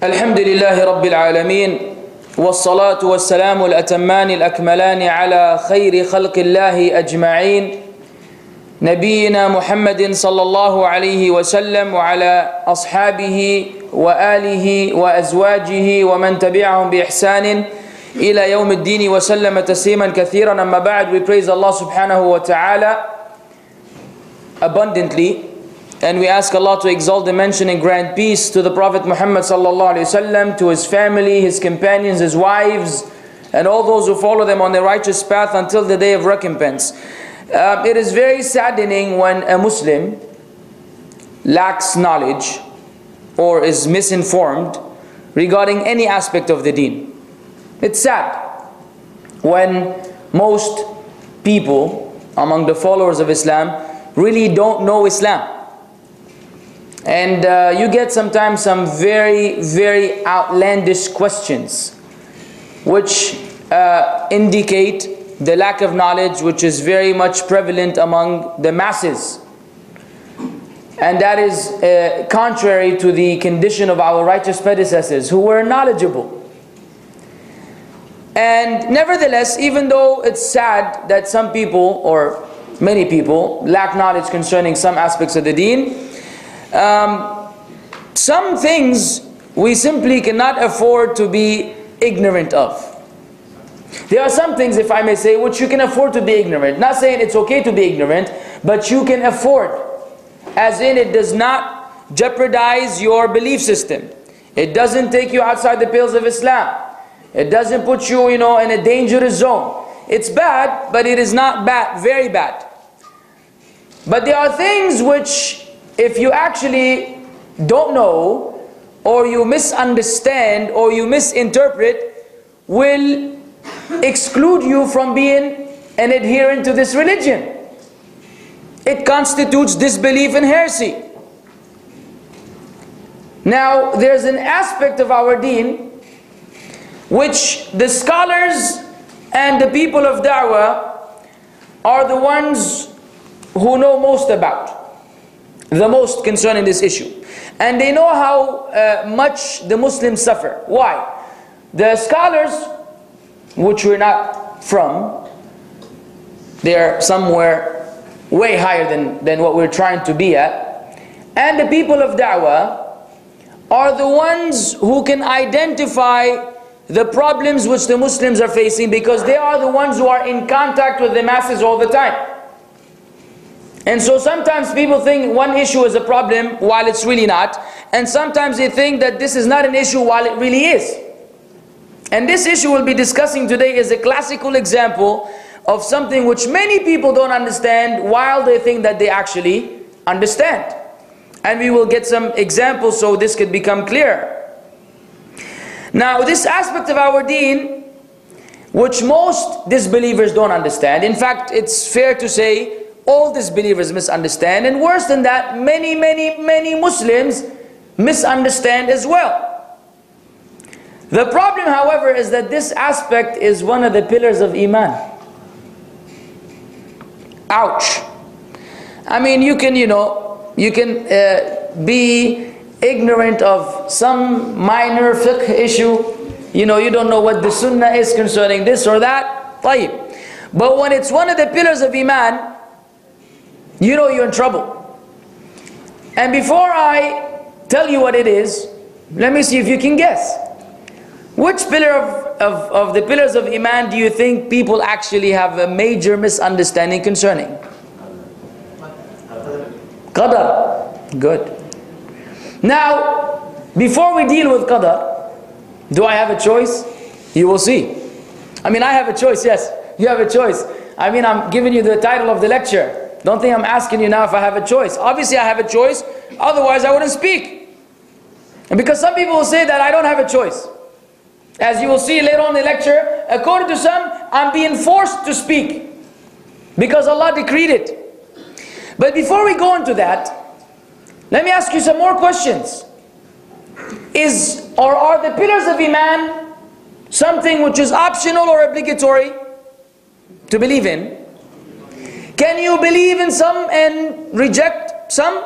الحمد لله رب العالمين والصلاة والسلام الأتمان الأكملان على خير خلق الله أجمعين نبينا محمد صلى الله عليه وسلم وعلى أصحابه وآله وأزواجه ومن تبعهم بإحسان إلى يوم الدين وسلم تسليما كثيرا. أما بعد, we praise Allah subhanahu wa ta'ala abundantly, and we ask Allah to exalt the mention and grant peace to the Prophet Muhammad sallallahu alaihi wasallam, to his family, his companions, his wives, and all those who follow them on the righteous path until the day of recompense. It is very saddening when a Muslim lacks knowledge or is misinformed regarding any aspect of the deen. It's sad when most people among the followers of Islam really don't know Islam. And you get sometimes some very outlandish questions which indicate the lack of knowledge which is very much prevalent among the masses. And that is contrary to the condition of our righteous predecessors who were knowledgeable. And nevertheless, even though it's sad that some people or many people lack knowledge concerning some aspects of the deen, some things we simply cannot afford to be ignorant of. There are some things, if I may say, which you can afford to be ignorant. Not saying it's okay to be ignorant, but you can afford. As in, it does not jeopardize your belief system. It doesn't take you outside the pales of Islam. It doesn't put you, in a dangerous zone. It's bad, but it is not bad, very bad. But there are things which, if you actually don't know, or you misunderstand, or you misinterpret, will exclude you from being an adherent to this religion. It constitutes disbelief and heresy. Now, there's an aspect of our deen which the scholars and the people of da'wah are the ones who know most about, the most concerning this issue. And they know how much the Muslims suffer. Why? The scholars, which we're not from, they're somewhere way higher than what we're trying to be at, and the people of da'wah are the ones who can identify the problems which the Muslims are facing, because they are the ones who are in contact with the masses all the time. And so sometimes people think one issue is a problem while it's really not, and sometimes they think that this is not an issue while it really is. And this issue we'll be discussing today is a classical example of something which many people don't understand while they think that they actually understand. And we will get some examples so this could become clear. Now, this aspect of our deen, which most disbelievers don't understand, in fact, it's fair to say all disbelievers misunderstand, and worse than that, many Muslims misunderstand as well. The problem, however, is that this aspect is one of the pillars of Iman. Ouch. I mean, you can be ignorant of some minor fiqh issue. You don't know what the sunnah is concerning this or that. طيب. But when it's one of the pillars of Iman, you're in trouble. And before I tell you what it is, let me see if you can guess. Which pillar of the pillars of Iman do you think people actually have a major misunderstanding concerning? Qadr. Good. Now, before we deal with Qadr, do I have a choice? You will see. I mean, I have a choice, yes. You have a choice. I mean, I'm giving you the title of the lecture. Don't think I'm asking you now if I have a choice. Obviously I have a choice, otherwise I wouldn't speak. And because some people will say that I don't have a choice. As you will see later on in the lecture, according to some, I'm being forced to speak because Allah decreed it. But before we go into that, let me ask you some more questions. Are the pillars of Iman something which is optional or obligatory to believe in? Can you believe in some and reject some?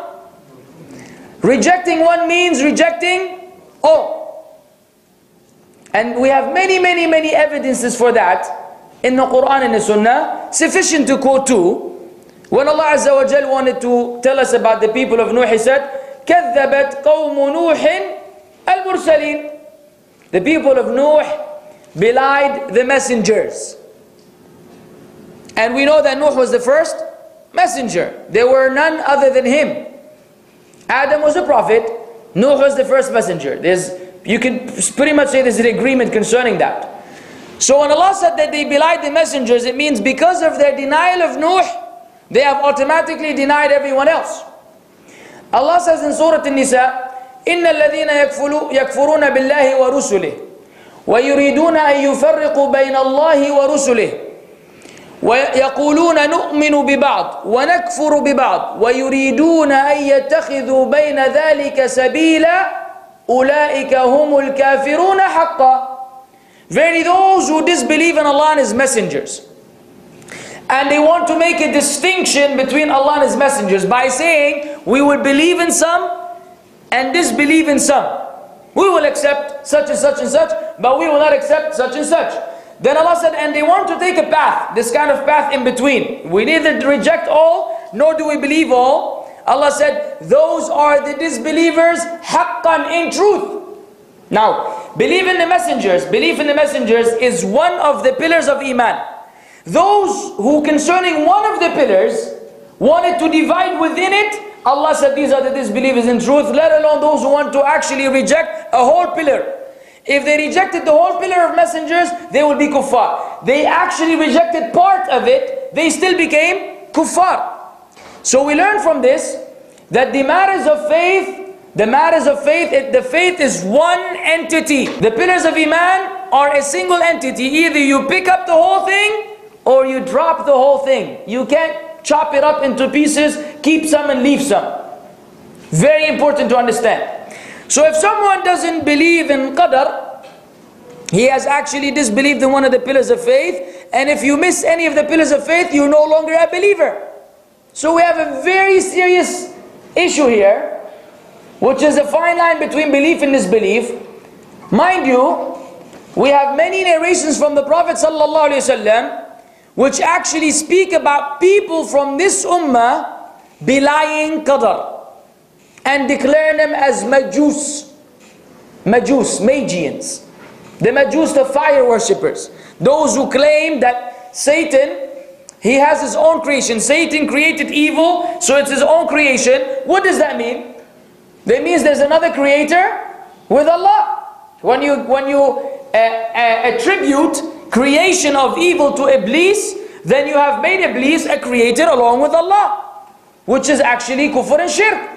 Rejecting one means rejecting all. And we have many evidences for that in the Qur'an and the Sunnah. Sufficient to quote two. When Allah Azza wa Jal wanted to tell us about the people of Nuh, He said, كَذَّبَتْ قَوْمُ نُوحٍ الْمُرْسَلِينَ. The people of Nuh belied the messengers. And we know that Nuh was the first messenger. There were none other than him. Adam was a prophet. Nuh was the first messenger. You can pretty much say there's an agreement concerning that. So when Allah said that they belied the messengers, it means because of their denial of Nuh, they have automatically denied everyone else. Allah says in Surah An-Nisa, إِنَّ الَّذِينَ يَكْفُرُونَ بِاللَّهِ وَرُسُلِهِ وَيُرِيدُونَ أَن يُفَرِّقُوا بَيْنَ اللَّهِ وَرُسُلِهِ وَيَقُولُونَ نُؤْمِنُ بِبَعْضٍ وَنَكْفُرُ بِبَعْضٍ وَيُرِيدُونَ أَن يَتَّخِذُوا بَيْنَ ذَلِكَ سَبِيلًا أُولَئِكَ هُمُ الْكَافِرُونَ حَقًّا. Verily those who disbelieve in Allah and His messengers, and they want to make a distinction between Allah and His messengers by saying, we will believe in some and disbelieve in some. We will accept such and such and such, but we will not accept such and such. Then Allah said, and they want to take a path, this kind of path in between. We neither reject all, nor do we believe all. Allah said, those are the disbelievers, haqqan, in truth. Now, belief in the messengers is one of the pillars of Iman. Those who concerning one of the pillars wanted to divide within it, Allah said these are the disbelievers in truth, let alone those who want to actually reject a whole pillar. If they rejected the whole pillar of messengers, they would be kuffar. They actually rejected part of it, they still became kuffar. So we learn from this that the matters of faith, the faith is one entity. The pillars of Iman are a single entity. Either you pick up the whole thing or you drop the whole thing. You can't chop it up into pieces, keep some and leave some. Very important to understand. So if someone doesn't believe in Qadr, he has actually disbelieved in one of the pillars of faith. And if you miss any of the pillars of faith, you're no longer a believer. So we have a very serious issue here, which is a fine line between belief and disbelief. Mind you, we have many narrations from the Prophet ﷺ which actually speak about people from this ummah belying Qadr and declare them as Majus, Magians. The Majus, the fire worshippers. Those who claim that Satan, he has his own creation. Satan created evil, so it's his own creation. What does that mean? That means there's another creator with Allah. When you attribute creation of evil to Iblis, then you have made Iblis a creator along with Allah, which is actually kufr and shirk.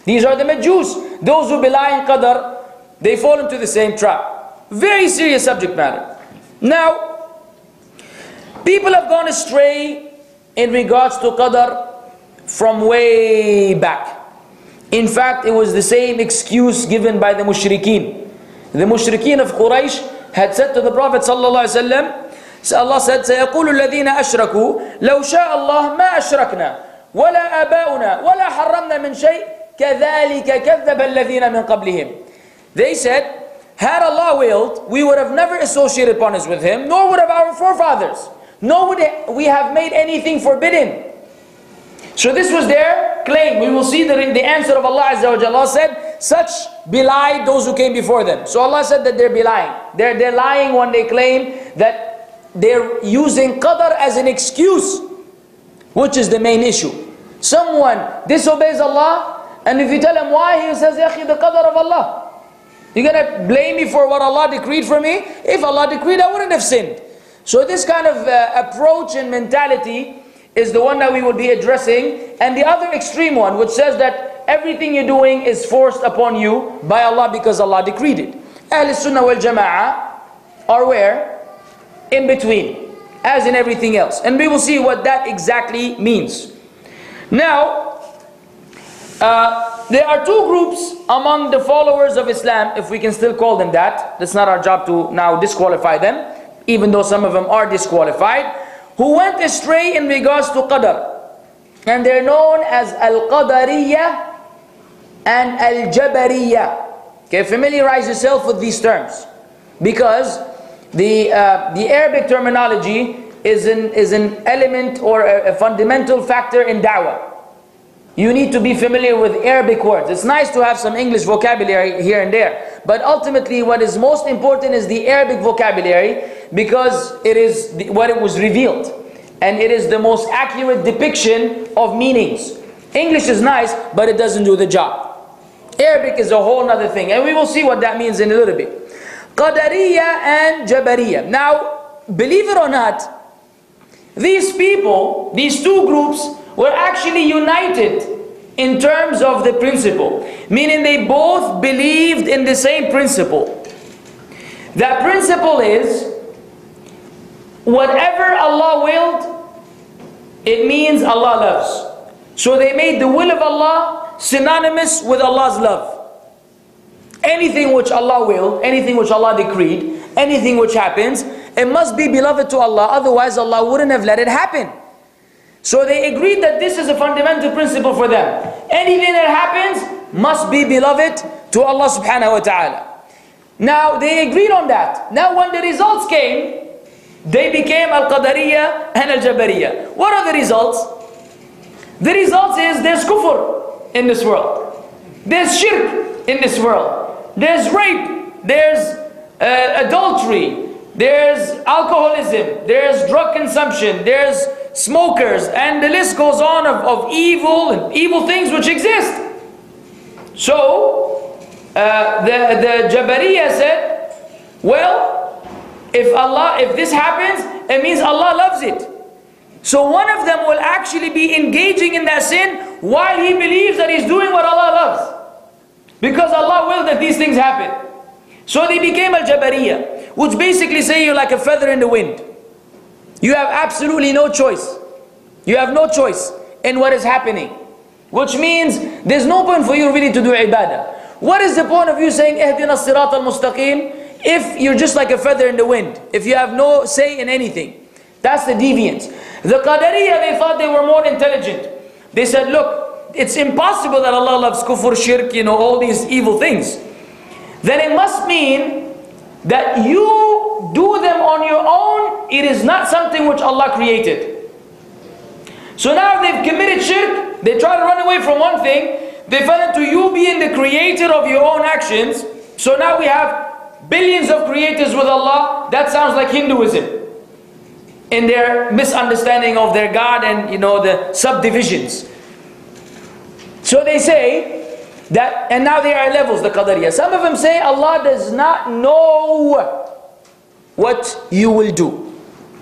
These are the Majus. Those who belie in Qadr, they fall into the same trap. Very serious subject matter. Now, people have gone astray in regards to Qadr from way back. In fact, it was the same excuse given by the mushrikeen. The mushrikeen of Quraysh had said to the Prophet ﷺ, so Allah said, سَيَقُولُ الَّذِينَ أَشْرَكُوا لَوْ شَاءَ اللَّهُ مَا أَشْرَكْنَا وَلَا آبَاؤُنَا وَلَا حَرَّمْنَا مِنْ شَيْءٍ كَذَلِكَ كَذَّبَ الَّذِينَ مِنْ قَبْلِهِمْ. They said, had Allah willed, we would have never associated partners with Him, nor would have our forefathers, nor would we have made anything forbidden. So this was their claim. We will see the answer of Allah Azza wa Jalla. Allah said, such belied those who came before them. So Allah said that they're belying. They're lying when they claim that they're using Qadr as an excuse, which is the main issue. Someone disobeys Allah, and if you tell him why, he says, Yakhi, the Qadr of Allah. You're going to blame me for what Allah decreed for me? If Allah decreed, I wouldn't have sinned. So this kind of approach and mentality is the one that we will be addressing. And the other extreme one, which says that everything you're doing is forced upon you by Allah because Allah decreed it. Ahl Sunnah wal Jama'ah are where? In between, as in everything else. And we will see what that exactly means. Now, there are two groups among the followers of Islam, if we can still call them that. That's not our job to now disqualify them, even though some of them are disqualified, who went astray in regards to Qadr. And they're known as Al-Qadariyya and Al-Jabariyya. Okay, familiarize yourself with these terms. because the Arabic terminology is an element or a fundamental factor in da'wah. You need to be familiar with Arabic words. It's nice to have some English vocabulary here and there, but ultimately what is most important is the Arabic vocabulary, because it is what it was revealed, and it is the most accurate depiction of meanings. English is nice, but it doesn't do the job. Arabic is a whole other thing, and we will see what that means in a little bit. Qadariya and Jabariya. Now, believe it or not, these people, these two groups, were actually united in terms of the principle, meaning they both believed in the same principle. That principle is, whatever Allah willed, it means Allah loves. So they made the will of Allah synonymous with Allah's love. Anything which Allah willed, anything which Allah decreed, anything which happens, it must be beloved to Allah, otherwise Allah wouldn't have let it happen. So they agreed that this is a fundamental principle for them. Anything that happens must be beloved to Allah subhanahu wa ta'ala. Now they agreed on that. Now when the results came, they became Al-Qadariyya and Al-Jabariyya. What are the results? The results is there's kufr in this world. There's shirk in this world. There's rape. There's adultery. There's alcoholism. There's drug consumption. There's smokers. And the list goes on of evil and evil things which exist. So the Jabariyya said, well, if this happens, it means Allah loves it. So one of them will actually be engaging in that sin while he believes that he's doing what Allah loves, because Allah willed that these things happen. So they became Al-Jabariyya, which basically say you're like a feather in the wind. You have absolutely no choice. You have no choice in what is happening, which means there's no point for you really to do ibadah. What is the point of you saying Ihdina as-sirat al-mustaqim if you're just like a feather in the wind, if you have no say in anything? That's the deviance. The Qadariyya, they thought they were more intelligent. They said, look, it's impossible that Allah loves kufr, shirk, all these evil things. Then it must mean that you do them on your own. It is not something which Allah created. So now they've committed shirk. They try to run away from one thing. They fell into you being the creator of your own actions. So now we have billions of creators with Allah. That sounds like Hinduism, in their misunderstanding of their God and the subdivisions. So they say that, and now there are levels, the Qadariyya. Some of them say Allah does not know what you will do.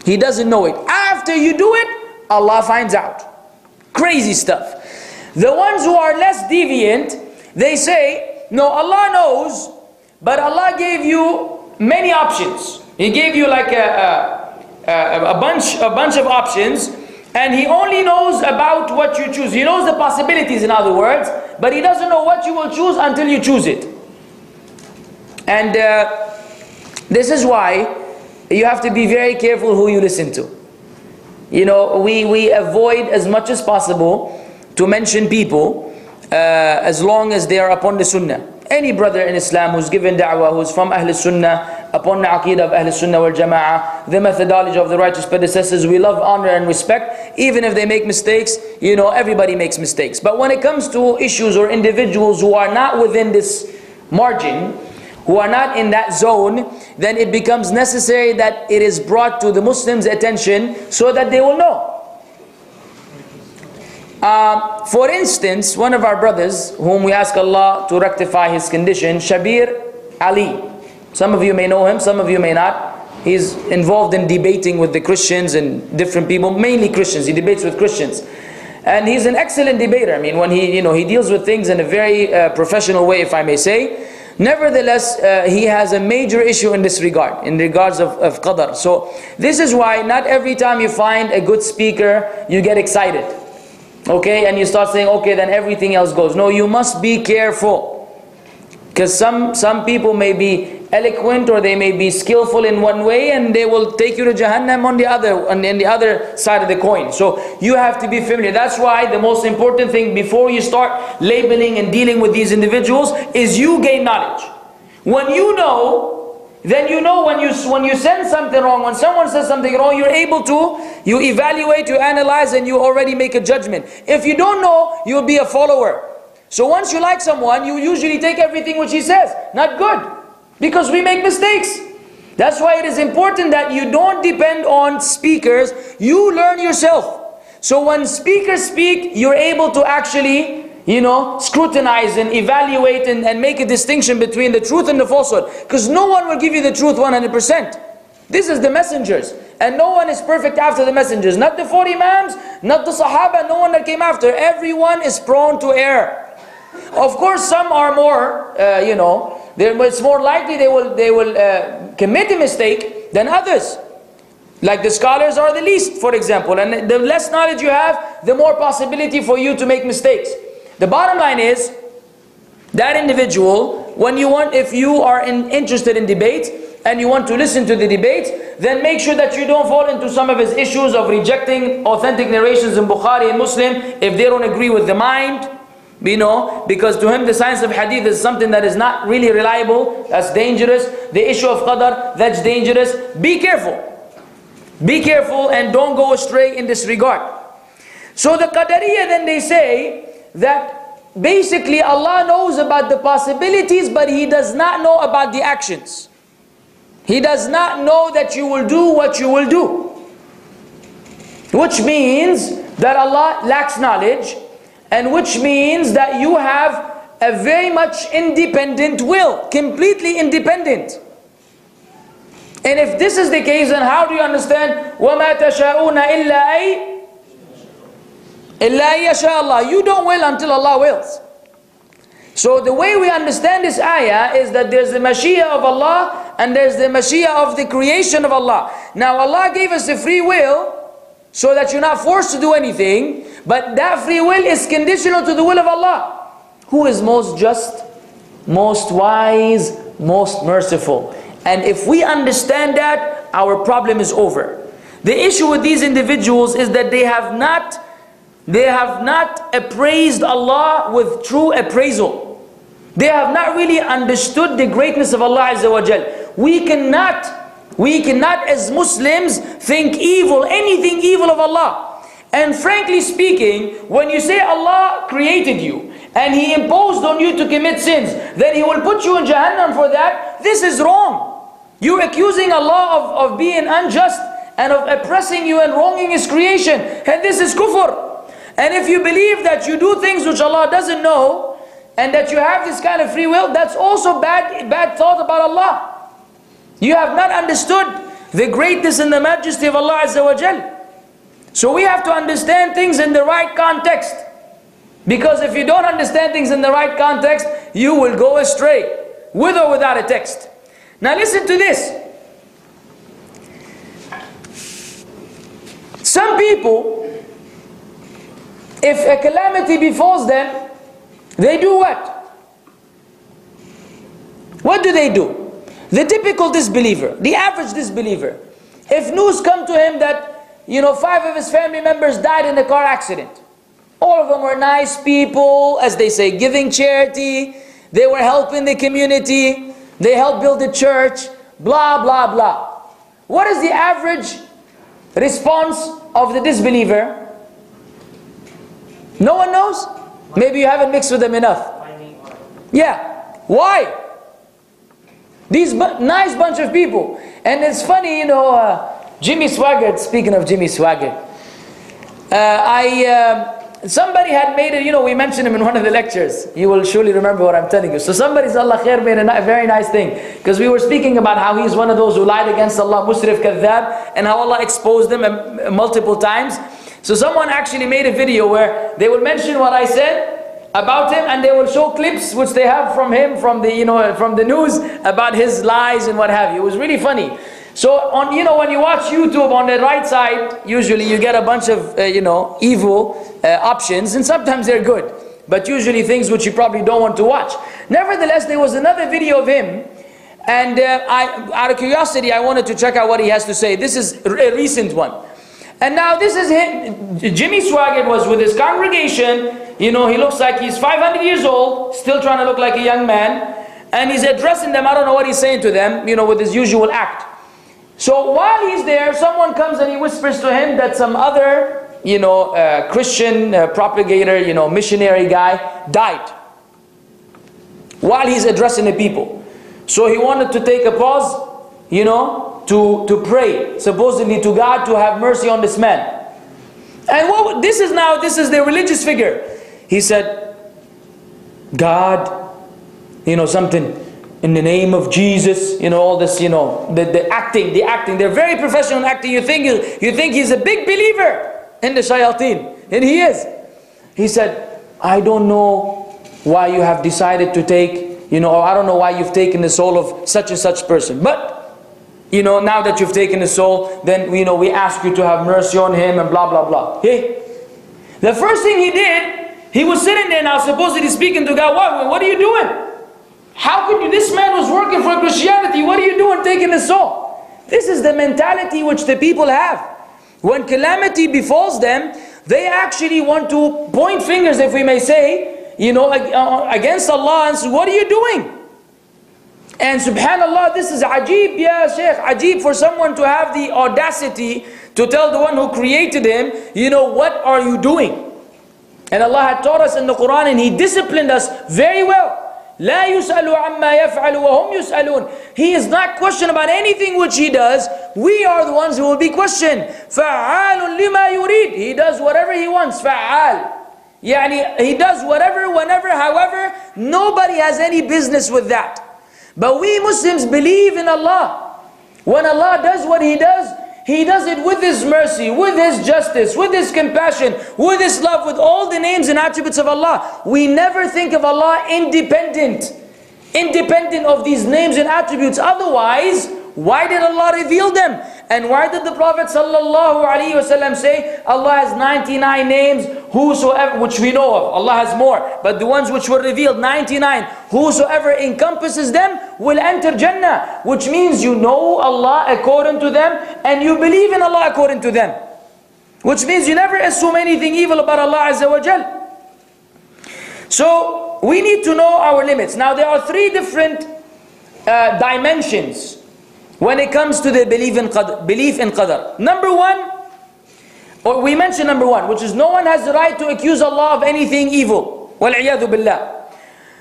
He doesn't know it. After you do it, Allah finds out. Crazy stuff. The ones who are less deviant, they say, no, Allah knows, but Allah gave you many options. He gave you like a bunch of options, and He only knows about what you choose. He knows the possibilities, in other words, but He doesn't know what you will choose until you choose it. And this is why you have to be very careful who you listen to. We avoid as much as possible to mention people as long as they are upon the Sunnah. Any brother in Islam who's given da'wah, who's from Ahl Sunnah, upon the Aqidah of Ahl Sunnah wal Jama'ah, the methodology of the righteous predecessors, we love, honor and respect. Even if they make mistakes, everybody makes mistakes. But when it comes to issues or individuals who are not within this margin, who are not in that zone, then it becomes necessary that it is brought to the Muslims' attention so that they will know. For instance, one of our brothers, whom we ask Allah to rectify his condition, Shabir Ali. Some of you may know him, some of you may not. He's involved in debating with the Christians and different people, mainly Christians. He debates with Christians. And he's an excellent debater. I mean, when he deals with things in a very professional way, if I may say. Nevertheless, he has a major issue in this regard, in regards of Qadr. So this is why not every time you find a good speaker, you get excited. Okay, and you start saying, okay, then everything else goes. No, you must be careful. Because some people may be eloquent, or they may be skillful in one way, and they will take you to Jahannam on the other side of the coin. So you have to be familiar. That's why the most important thing before you start labeling and dealing with these individuals is you gain knowledge. When you know, then you know when you send something wrong, when someone says something wrong, you're able to, you evaluate, you analyze, and you already make a judgment. If you don't know, you'll be a follower. So once you like someone, you usually take everything which he says. Not good, because we make mistakes. That's why it is important that you don't depend on speakers, you learn yourself. So when speakers speak, you're able to actually, scrutinize and evaluate and make a distinction between the truth and the falsehood. Because no one will give you the truth 100%. This is the messengers. And no one is perfect after the messengers. Not the 4 Imams, not the Sahaba, no one that came after. Everyone is prone to error. Of course, some are more, it's more likely they will commit a mistake than others. Like the scholars are the least, for example. And the less knowledge you have, the more possibility for you to make mistakes. The bottom line is, that individual, if you are interested in debate, and you want to listen to the debate, then make sure that you don't fall into some of his issues of rejecting authentic narrations in Bukhari and Muslim, if they don't agree with the mind, because to him the science of hadith is something that is not really reliable, that's dangerous. The issue of Qadr, that's dangerous. Be careful. Be careful and don't go astray in this regard. So the Qadariyah, then they say that basically Allah knows about the possibilities, but He does not know about the actions. He does not know that you will do what you will do. Which means that Allah lacks knowledge, and which means that you have a very much independent will, completely independent. And if this is the case, then how do you understand وَمَا تَشَاءُونَ إِلَّا يَشَاءَ اللَّهُ? You don't will until Allah wills. So the way we understand this ayah is that there's the Mashiach of Allah and there's the Mashiach of the creation of Allah. Now Allah gave us the free will so that you're not forced to do anything, but that free will is conditional to the will of Allah, who is most just, most wise, most merciful. And if we understand that, our problem is over. The issue with these individuals is that they have not appraised Allah with true appraisal. They have not really understood the greatness of Allah Azza wa Jal. We cannot as Muslims think anything evil of Allah. And frankly speaking, when you say Allah created you and He imposed on you to commit sins, then He will put you in Jahannam for that, this is wrong. You're accusing Allah of being unjust and of oppressing you and wronging His creation. And this is kufr. And if you believe that you do things which Allah doesn't know, and that you have this kind of free will, that's also bad thought about Allah. You have not understood the greatness and the majesty of Allah Azza wa Jal. So we have to understand things in the right context. Because if you don't understand things in the right context, you will go astray, with or without a text. Now listen to this. Some people, if a calamity befalls them, they do what? What do they do? The typical disbeliever, the average disbeliever, if news come to him that 5 of his family members died in a car accident, all of them were nice people, as they say, giving charity, they were helping the community, they helped build the church, blah blah blah. What is the average response of the disbeliever? No one knows? Maybe you haven't mixed with them enough. Yeah. Why? These nice bunch of people. And it's funny, Jimmy Swaggart, speaking of Jimmy Swaggart, somebody had made it, we mentioned him in one of the lectures. You will surely remember what I'm telling you. So somebody, Allah khair, made a very nice thing. Because we were speaking about how he's one of those who lied against Allah, Musrif Kadhab, and how Allah exposed them multiple times. So someone actually made a video where they will mention what I said about him, and they will show clips which they have from him, from the news about his lies and what have you. It was really funny. So when you watch YouTube, on the right side, usually you get a bunch of evil options, and sometimes they're good, but usually things which you probably don't want to watch. Nevertheless, there was another video of him, and out of curiosity, I wanted to check out what he has to say. This is a recent one. And now this is him. Jimmy Swaggart was with his congregation. He looks like he's 500 years old, still trying to look like a young man. and he's addressing them. I don't know what he's saying to them, you know, with his usual act. So while he's there, someone comes and he whispers to him that some other, you know, Christian propagator, you know, missionary guy died while he's addressing the people. So he wanted to take a pause, you know, to pray, supposedly to God to have mercy on this man. And this is the religious figure. He said, God, you know, something in the name of Jesus, you know, all this, you know, the acting. They're very professional in acting. You think he's a big believer in the shayateen, and he is. He said, I don't know why you have decided to take, you know, or I don't know why you've taken the soul of such and such person, but you know, now that you've taken his soul, then, you know, we ask you to have mercy on him and blah, blah, blah. Hey, the first thing he did, he was sitting there now, supposedly speaking to God. What are you doing? How could you? This man was working for Christianity. What are you doing taking his soul? This is the mentality which the people have. When calamity befalls them, they actually want to point fingers, if we may say, you know, against Allah and say, what are you doing? And subhanallah, this is ajib, ya Shaykh, ajib for someone to have the audacity to tell the one who created him, you know, what are you doing? And Allah had taught us in the Qur'an, and He disciplined us very well. لا يسأل عما يفعل وهم يسألون. He is not questioned about anything which He does. We are the ones who will be questioned. فعال لما يريد. He does whatever He wants. فعال. Yani, He does whatever, whenever, however. Nobody has any business with that. But we Muslims believe in Allah. When Allah does what He does it with His mercy, with His justice, with His compassion, with His love, with all the names and attributes of Allah. We never think of Allah independent of these names and attributes. Otherwise, why did Allah reveal them? And why did the Prophet ﷺ say, Allah has 99 names, whosoever, which we know of, Allah has more, but the ones which were revealed, 99, whosoever encompasses them will enter Jannah, which means you know Allah according to them, and you believe in Allah according to them, which means you never assume anything evil about Allah Azza wa Jal. So we need to know our limits. Now there are three different dimensions when it comes to the belief in Qadr. Number one, or we mentioned number one, which is no one has the right to accuse Allah of anything evil. Wal-'iyadhu billah.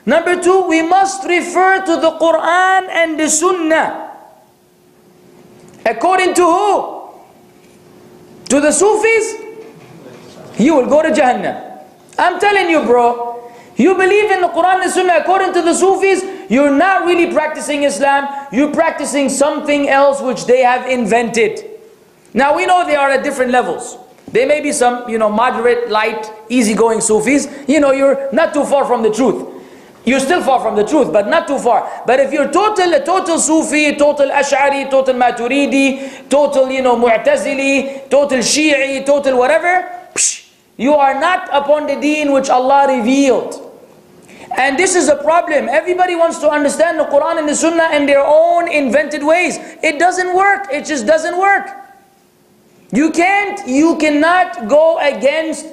Number two, we must refer to the Qur'an and the Sunnah. According to who? To the Sufis? You will go to Jahannam. I'm telling you, bro. You believe in the Qur'an and Sunnah according to the Sufis, you're not really practicing Islam. You're practicing something else which they have invented. Now we know they are at different levels. There may be some, you know, moderate, light, easygoing Sufis. You know, you're not too far from the truth. You're still far from the truth, but not too far. But if you're a total Sufi, total Ash'ari, total Maturidi, total, you know, Mu'tazili, total Shi'i, total whatever, you are not upon the deen which Allah revealed. And this is a problem. Everybody wants to understand the Qur'an and the Sunnah in their own invented ways. It doesn't work. It just doesn't work. You cannot go against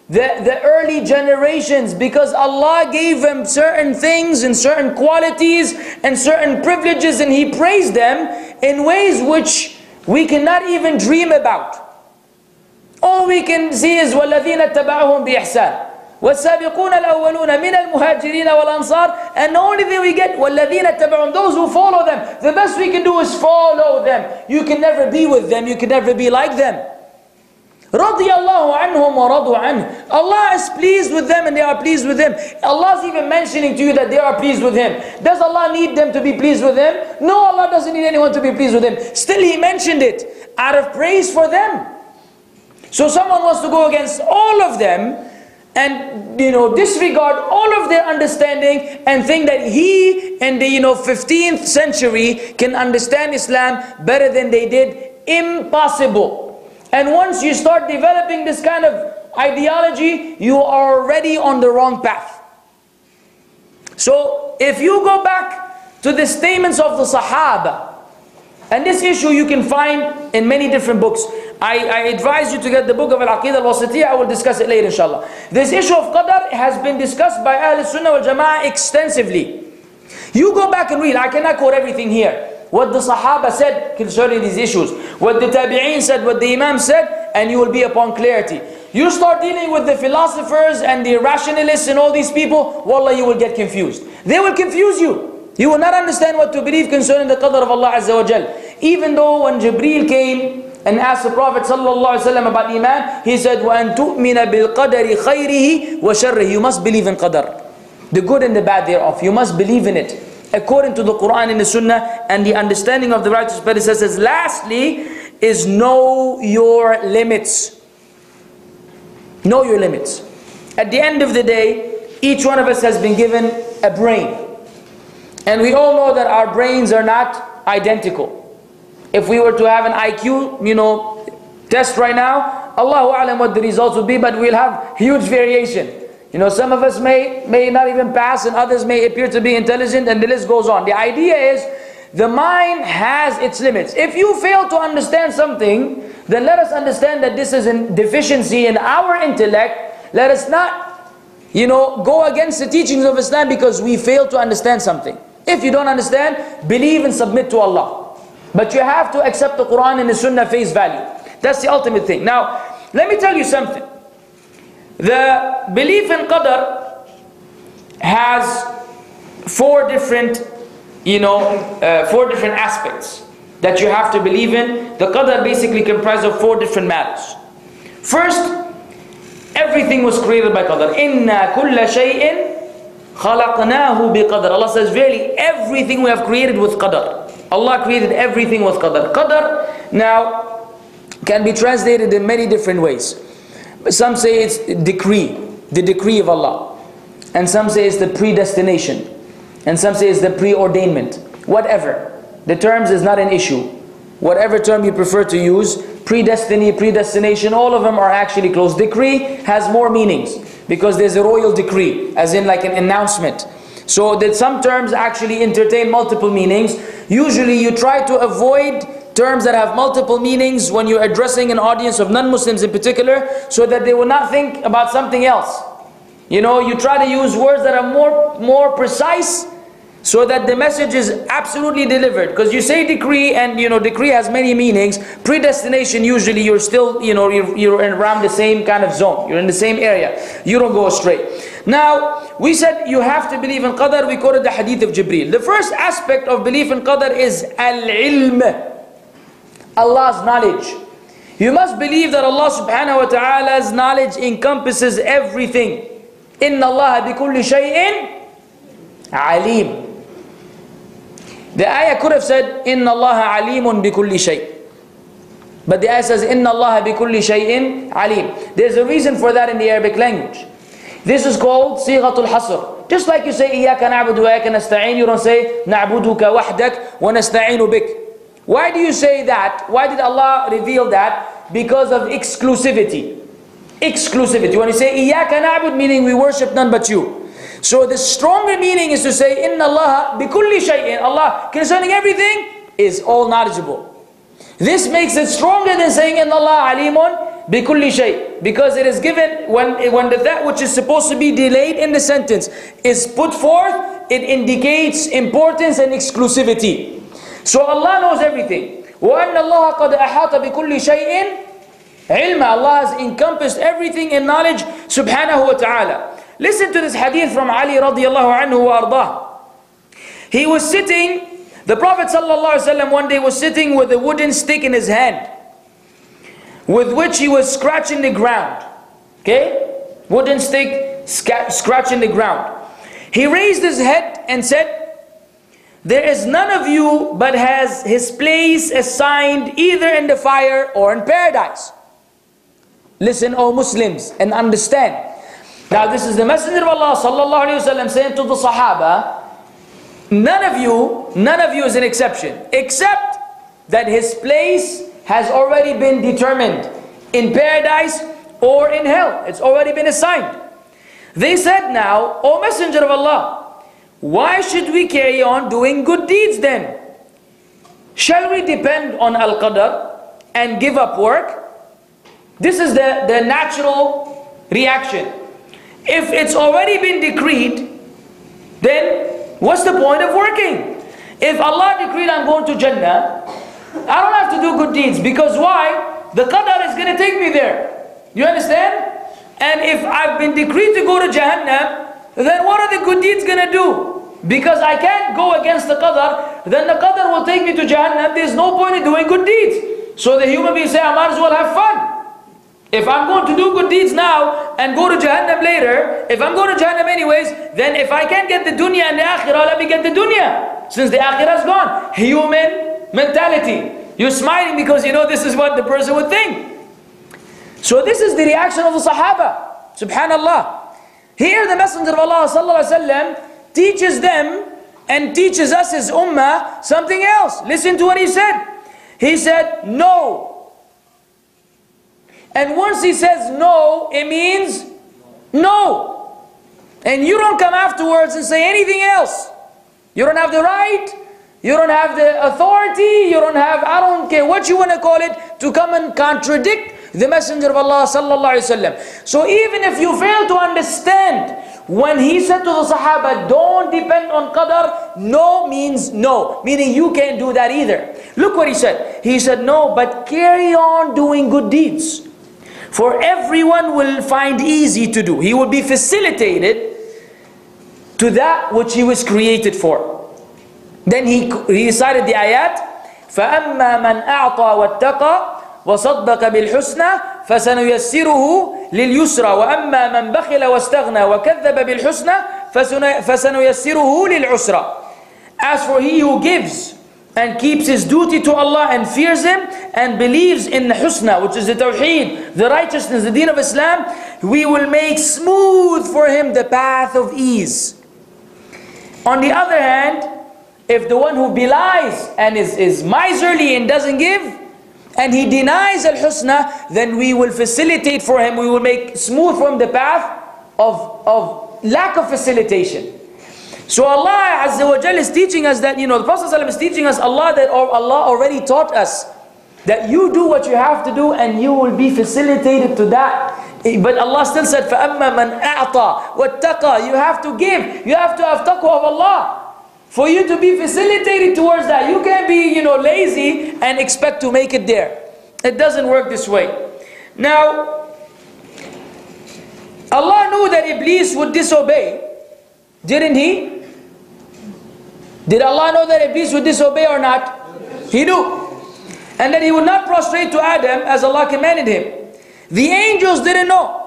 the early generations, because Allah gave them certain things and certain qualities and certain privileges, and He praised them in ways which we cannot even dream about. All we can see is وَالَّذِينَ اتَّبَعُهُمْ بِإِحْسَانٍ وَالسَّابِقُونَ الْأَوَّلُونَ مِنَ الْمُهَاجِرِينَ وَالْأَنصَارِ. And the only thing we get, وَالَّذِينَ اتَّبَعُهُمْ, those who follow them. The best we can do is follow them. You can never be with them. You can never be like them. رَضِيَ اللَّهُ عَنْهُمْ وَرَضُوا عَنْهُ. Allah is pleased with them and they are pleased with Him. Allah is even mentioning to you that they are pleased with Him. Does Allah need them to be pleased with Him? No, Allah doesn't need anyone to be pleased with Him. Still He mentioned it out of praise for them. So someone wants to go against all of them and, you know, disregard all of their understanding and think that he in the, you know, 15th century can understand Islam better than they did. Impossible. And once you start developing this kind of ideology, you are already on the wrong path. So if you go back to the statements of the Sahaba, and this issue you can find in many different books. I advise you to get the book of Al-Aqidah Al-Wasitiyah. I will discuss it later, inshallah. This issue of Qadr has been discussed by Ahl Sunnah wal Jama'ah extensively. You go back and read. I cannot quote everything here. What the Sahaba said concerning these issues, what the Tabi'een said, what the Imam said, and you will be upon clarity. You start dealing with the philosophers and the rationalists and all these people, wallah, you will get confused. They will confuse you. You will not understand what to believe concerning the Qadr of Allah Azza wa Jal. Even though when Jibreel came and asked the Prophet sallallahu alaihi wasallam about Iman, he said, وَأَن تُؤْمِنَ بِالْقَدَرِ خَيْرِهِ وَشَرِّهِ. You must believe in Qadr, the good and the bad thereof. You must believe in it according to the Qur'an and the Sunnah and the understanding of the righteous predecessors. Lastly is know your limits. Know your limits. At the end of the day, each one of us has been given a brain. And we all know that our brains are not identical. If we were to have an IQ, test right now, Allahu A'lam what the results would be, but we'll have huge variation. Some of us may not even pass, and others may appear to be intelligent, and the list goes on. The idea is, the mind has its limits. If you fail to understand something, then let us understand that this is a deficiency in our intellect. Let us not, go against the teachings of Islam because we fail to understand something. If you don't understand, believe and submit to Allah. But you have to accept the Qur'an and the Sunnah face value. That's the ultimate thing. Now, let me tell you something. The belief in Qadr has four different aspects that you have to believe in. The Qadr basically comprises of four different matters. First, everything was created by Qadr. Inna kulla shay'in khalaqnahu bi Qadr. Allah says, really, everything we have created with Qadr. Allah created everything with Qadr. Qadr now can be translated in many different ways. Some say it's decree, the decree of Allah. And some say it's the predestination. And some say it's the pre-ordainment. Whatever. The terms is not an issue. Whatever term you prefer to use, predestiny, predestination, all of them are actually close. Decree has more meanings because there's a royal decree, as in like an announcement. So that some terms actually entertain multiple meanings. Usually you try to avoid terms that have multiple meanings when you're addressing an audience of non-Muslims in particular, so that they will not think about something else. You try to use words that are more precise, so that the message is absolutely delivered. Because you say decree, and decree has many meanings. Predestination, usually you're still, you're around the same kind of zone. You're in the same area. You don't go astray. Now, we said you have to believe in Qadr. We quoted the hadith of Jibreel. The first aspect of belief in Qadr is al-ilm. Allah's knowledge. You must believe that Allah subhanahu wa ta'ala's knowledge encompasses everything. Inna Allah bi kulli shay'in alim. The ayah could have said, Inna Allah alimun bi kulli shay'. But the ayah says, Inna Allah bi kulli shay'in alim. There's a reason for that in the Arabic language. This is called sighatul hasr. Just like you say, Iyaka na'budu wa iyaka nasta'in, you don't say, Na'buduka wahdak wa nasta'inu bik. Why do you say that? Why did Allah reveal that? Because of exclusivity. Exclusivity. When you say, Iyaka na'bud, meaning we worship none but you. So the stronger meaning is to say, Inna Allah bi kulli shay'in. Allah, concerning everything, is all knowledgeable. This makes it stronger than saying, Inna Allah alimun bi kulli shay'. Because it is given, when that which is supposed to be delayed in the sentence is put forth, it indicates importance and exclusivity. So Allah knows everything. وَأَنَّ اللَّهَ قَدْ أَحَاطَ بِكُلِّ شَيْءٍ عِلْمًا. Allah has encompassed everything in knowledge subhanahu wa ta'ala. Listen to this hadith from Ali radiallahu anhu wa ardah. He was sitting, the Prophet sallallahu alaihi wasallam one day was sitting with a wooden stick in his hand, with which he was scratching the ground. Okay? Wooden stick scratching the ground. He raised his head and said, there is none of you but has his place assigned either in the fire or in paradise. Listen, O Muslims, and understand. Now this is the Messenger of Allah sallallahu alaihi wasallam saying to the Sahaba, none of you is an exception, except that his place has already been determined in paradise or in hell. It's already been assigned. They said, now, O Messenger of Allah, why should we carry on doing good deeds then? Shall we depend on Al-Qadr and give up work? This is the natural reaction. If it's already been decreed, then What's the point of working? If Allah decreed I'm going to Jannah, I don't have to do good deeds. Because why? The Qadr is going to take me there. You understand? And if I've been decreed to go to Jahannam, then what are the good deeds going to do? Because I can't go against the Qadr, then the Qadr will take me to Jahannam. There's no point in doing good deeds. So the human being say, I might as well have fun. If I'm going to do good deeds now and go to Jahannam later, if I'm going to Jahannam anyways, then if I can't get the dunya and the akhirah, let me get the dunya. Since the akhirah is gone. Human mentality. You're smiling because you know this is what the person would think. So this is the reaction of the Sahaba. Subhanallah. Here the Messenger of Allah sallallahu alaihi wasallam teaches them and teaches us his ummah something else. Listen to what he said. He said, no. And once he says no, it means no. And you don't come afterwards and say anything else. You don't have the right, you don't have the authority, you don't have, I don't care what you want to call it, to come and contradict the Messenger of Allah sallallahu alaihi wasallam. So even if you fail to understand when he said to the Sahaba, don't depend on Qadr, no means no. Meaning you can't do that either. Look what he said. He said, no, but carry on doing good deeds. For everyone will find easy to do. He will be facilitated to that which he was created for. Then he recited the ayat, فَأَمَّا مَنْ أَعْطَى وَاتَّقَى وصدق بالحسنى فسنيسره لليسرى وأما من بخل واستغنى وكذب بالحسنى فسنيسره للعسرى. As for he who gives and keeps his duty to Allah and fears him and believes in the husna, which is the tawheed, the righteousness, the deen of Islam, we will make smooth for him the path of ease. On the other hand, if the one who belies and is miserly and doesn't give, and he denies al-husna, then we will facilitate for him, we will make smooth for him the path of lack of facilitation. So Allah Azza wa Jal is teaching us that, the Prophet ﷺ is teaching us Allah already taught us that you do what you have to do and you will be facilitated to that. But Allah still said, فَأَمَّا مَنْ أَعْطَى وَاتَّقَى. You have to give, you have to have taqwa of Allah for you to be facilitated towards that. You can't be, lazy and expect to make it there. It doesn't work this way. Now, Allah knew that Iblis would disobey, didn't he? Did Allah know that Iblis would disobey or not? He knew. And that he would not prostrate to Adam as Allah commanded him. The angels didn't know.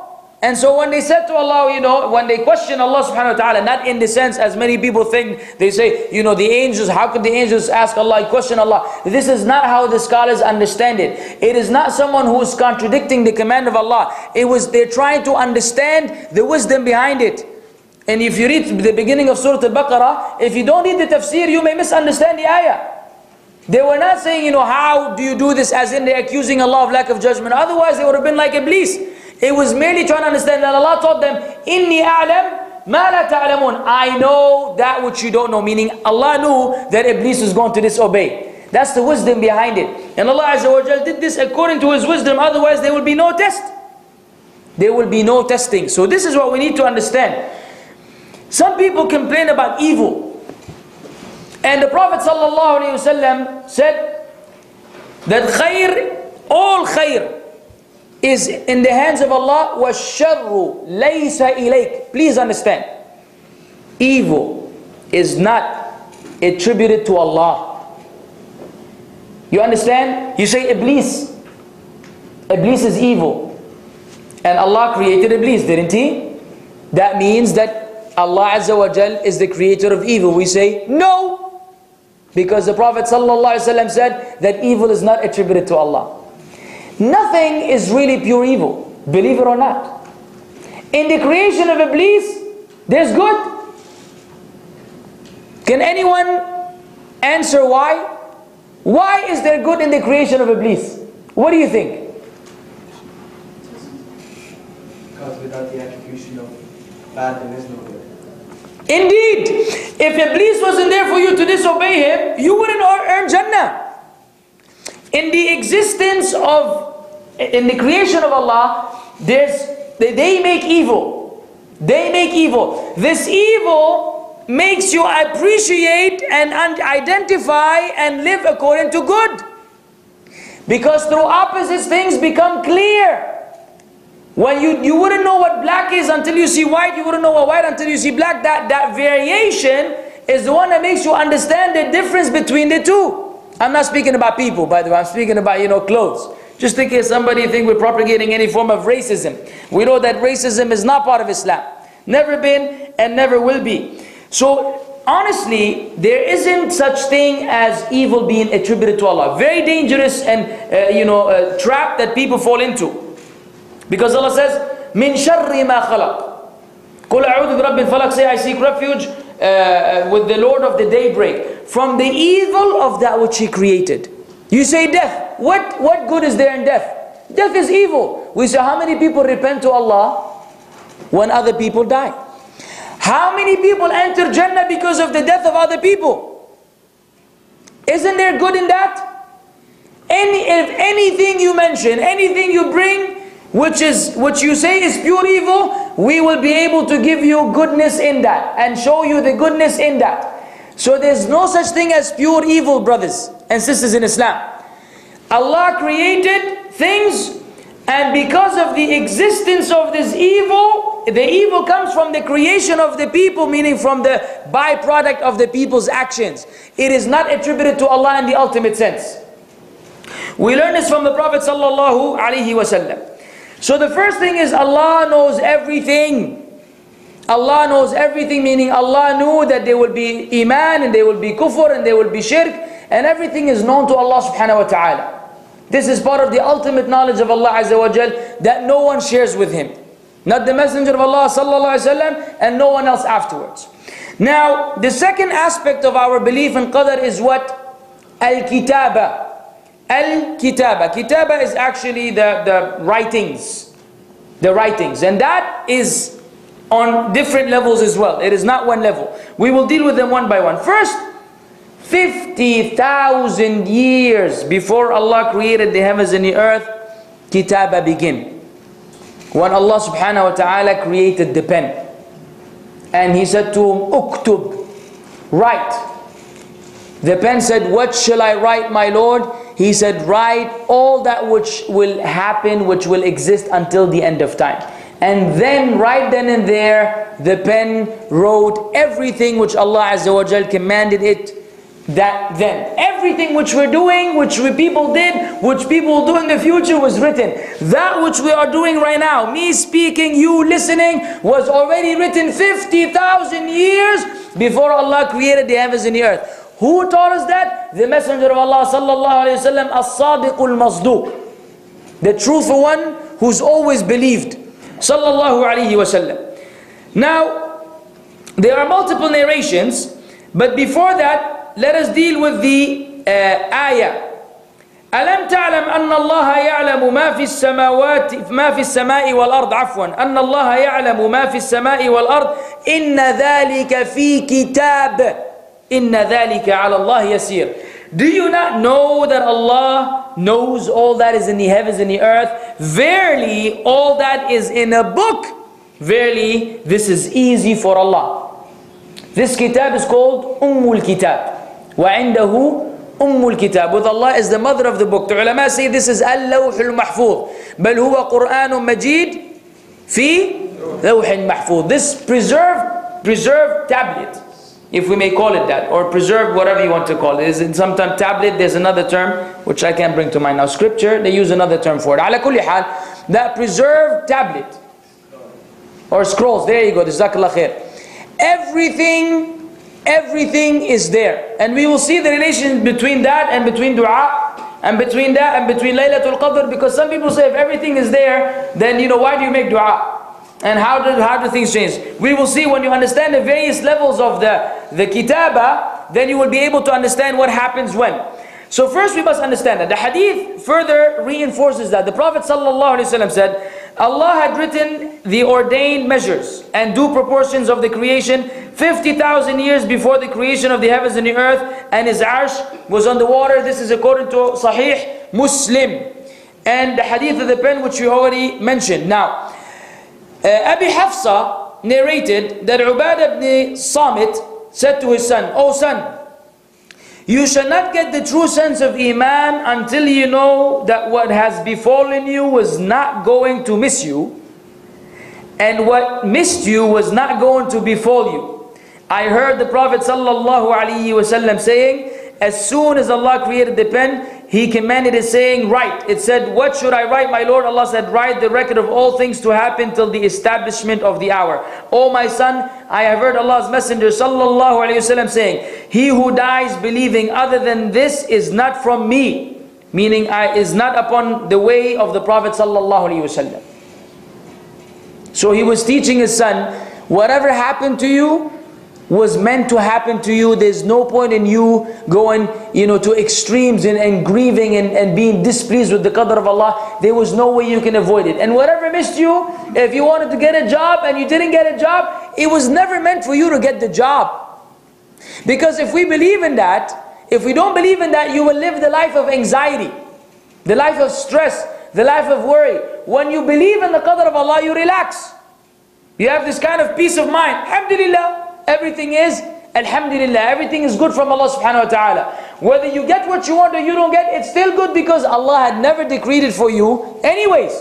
And so when they said to Allah, when they question Allah subhanahu wa ta'ala, not in the sense as many people think, they say, the angels, how could the angels ask Allah, question Allah? This is not how the scholars understand it. It is not someone who is contradicting the command of Allah. They're trying to understand the wisdom behind it. And if you read the beginning of Surah Al-Baqarah, if you don't read the tafsir, you may misunderstand the ayah. They were not saying, how do you do this, as in they're accusing Allah of lack of judgment. Otherwise they would have been like Iblis. It was merely trying to understand that Allah taught them, إِنِّي أَعْلَمْ مَا لَا تَعْلَمُونَ. I know that which you don't know. Meaning Allah knew that Iblis was going to disobey. That's the wisdom behind it. And Allah Azza wa Jal did this according to His wisdom. Otherwise there will be no test. There will be no testing. So this is what we need to understand. Some people complain about evil. And the Prophet ﷺ said that khair, all khair, is in the hands of Allah. وَالشَّرُّ لَيْسَ إِلَيْكَ. Please understand, evil is not attributed to Allah. You understand? You say Iblis. Iblis is evil. And Allah created Iblis, didn't He? That means that Allah Azza wa Jal is the creator of evil. We say no. Because the Prophet ﷺ said that evil is not attributed to Allah. Nothing is really pure evil, believe it or not. In the creation of Iblis, there's good. Can anyone answer why? Why is there good in the creation of Iblis? What do you think? Because without the attribution of bad, there is no good. Indeed, if Iblis wasn't there for you to disobey him, you wouldn't earn Jannah. In the existence in the creation of Allah, they make evil. They make evil. This evil makes you appreciate and identify and live according to good. Because through opposites things become clear. When you wouldn't know what black is until you see white, you wouldn't know what white until you see black. That variation is the one that makes you understand the difference between the two. I'm not speaking about people, by the way. I'm speaking about, clothes. Just in case somebody think we're propagating any form of racism. We know that racism is not part of Islam. Never been and never will be. So honestly, there isn't such thing as evil being attributed to Allah. Very dangerous and trap that people fall into. Because Allah says, "Min sharri ma khalaq." Qul a'udhu bi rabbil falaq. Say, I seek refuge with the Lord of the daybreak from the evil of that which He created. You say death. What good is there in death? Death is evil. We say, how many people repent to Allah when other people die? How many people enter Jannah because of the death of other people? Isn't there good in that? If anything you mention, anything you bring, which you say is pure evil, we will be able to give you goodness in that and show you the goodness in that. So there's no such thing as pure evil, brothers and sisters in Islam. Allah created things, and because of the existence of this evil, the evil comes from the creation of the people, meaning from the byproduct of the people's actions. It is not attributed to Allah in the ultimate sense. We learn this from the Prophet sallallahu alaihi wasallam. So the first thing is Allah knows everything. Allah knows everything, meaning Allah knew that there will be iman and there will be kufr and there will be shirk, and everything is known to Allah subhanahu wa ta'ala. This is part of the ultimate knowledge of Allah Azza wa Jal that no one shares with Him. Not the Messenger of Allah sallallahu alaihi wasallam and no one else afterwards. Now, the second aspect of our belief in Qadr is what? Al-Kitaba. Al-Kitaba. Kitaba is actually the writings. The writings. And that is on different levels as well. It is not one level. We will deal with them one by one. First, 50,000 years before Allah created the heavens and the earth, Kitaba began. When Allah subhanahu wa ta'ala created the pen. And He said to him, Uktub, write. The pen said, what shall I write, my Lord? He said, write all that which will happen, which will exist until the end of time. And then, right then and there, the pen wrote everything which Allah Azza wa Jal commanded it that then. Everything which we're doing, which people did, which people will do in the future was written. That which we are doing right now, me speaking, you listening, was already written 50,000 years before Allah created the heavens and the earth. Who taught us that? The Messenger of Allah sallallahu alayhi wa sallam, as-sadiqul masduq, the truthful one who's always believed, sallallahu alayhi wa sallam. Now, there are multiple narrations, but before that, let us deal with the ayah. ألم تعلم أن الله يعلم ما في السماوات ما في السماء والأرض عفوا أن الله يعلم ما في السماء والأرض إن ذلك في كتاب إن ذلك على الله يسير. Do you not know that Allah knows all that is in the heavens and the earth? Verily, all that is in a book. Verily, this is easy for Allah. This kitab is called Ummul Kitab. وعنده أم الكتاب. With Allah is the mother of the book. The ulama say this is اللوح المحفوظ. بل هو قرآن مجيد في لوح محفوظ. This preserved tablet, if we may call it that, or preserved, whatever you want to call it. Is in sometimes tablet, there's another term which I can't bring to mind now. Scripture, they use another term for it. على كل حال, that preserved tablet or scrolls, there you go, jazakallah khair. Everything is there, and we will see the relation between that and between dua, and between that and between Laylatul Qadr, because some people say if everything is there, then why do you make dua? And how do things change? We will see when you understand the various levels of the kitaba, then you will be able to understand what happens when. So first we must understand that the hadith further reinforces that. The Prophet ﷺ said, Allah had written the ordained measures and due proportions of the creation 50,000 years before the creation of the heavens and the earth, and His arsh was on the water. This is according to Sahih Muslim. And the hadith of the pen which we already mentioned. Now, Abi Hafsa narrated that Ubadah ibn Samit said to his son, "O son, you shall not get the true sense of Iman until you know that what has befallen you was not going to miss you, and what missed you was not going to befall you." I heard the Prophet ﷺ saying, as soon as Allah created the pen, He commanded it saying, "Write." It said, "What should I write, my Lord?" Allah said, "Write the record of all things to happen till the establishment of the hour." "O my son, I have heard Allah's Messenger ﷺ saying, he who dies believing other than this is not from me," meaning is not upon the way of the Prophet ﷺ. So he was teaching his son, whatever happened to you was meant to happen to you. There's no point in you going, to extremes and grieving and being displeased with the Qadr of Allah. There was no way you can avoid it. And whatever missed you, if you wanted to get a job and you didn't get a job, it was never meant for you to get the job. Because if we believe in that, if we don't believe in that, you will live the life of anxiety, the life of stress, the life of worry. When you believe in the Qadr of Allah, you relax. You have this kind of peace of mind. Alhamdulillah. Everything is Alhamdulillah. Everything is good from Allah subhanahu wa ta'ala. Whether you get what you want or you don't get, it's still good because Allah had never decreed it for you anyways.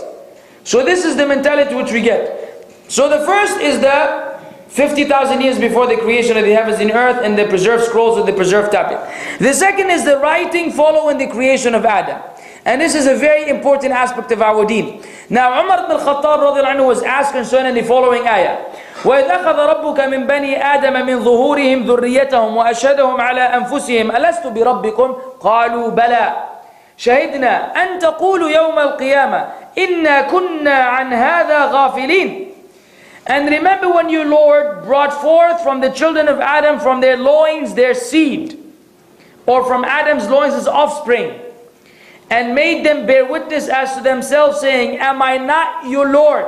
So this is the mentality which we get. So the first is the 50,000 years before the creation of the heavens and earth and the preserved scrolls with the preserved tablet. The second is the writing following the creation of Adam. And this is a very important aspect of our deen. Now Umar ibn al-Khattab radiallahu anhu was asked concerning the following ayah. وَإِذْ أَخَذَ رَبُّكَ مِنْ بَنِي آدَمَ مِنْ ظُهُورِهِمْ ذُرِّيَّتَهُمْ وَأَشْهَدَهُمْ عَلَىٰ أَنفُسِهِمْ أَلَسْتُ بِرَبِّكُمْ قَالُوا بَلَىٰ شَهِدْنَا أَن تَقُولُوا يَوْمَ الْقِيَامَةِ إِنَّا كُنَّا عَنْ هَذَا غَافِلِينَ. And remember when your Lord brought forth from the children of Adam from their loins their seed, or from Adam's loins his offspring, and made them bear witness as to themselves, saying, "Am I not your Lord?"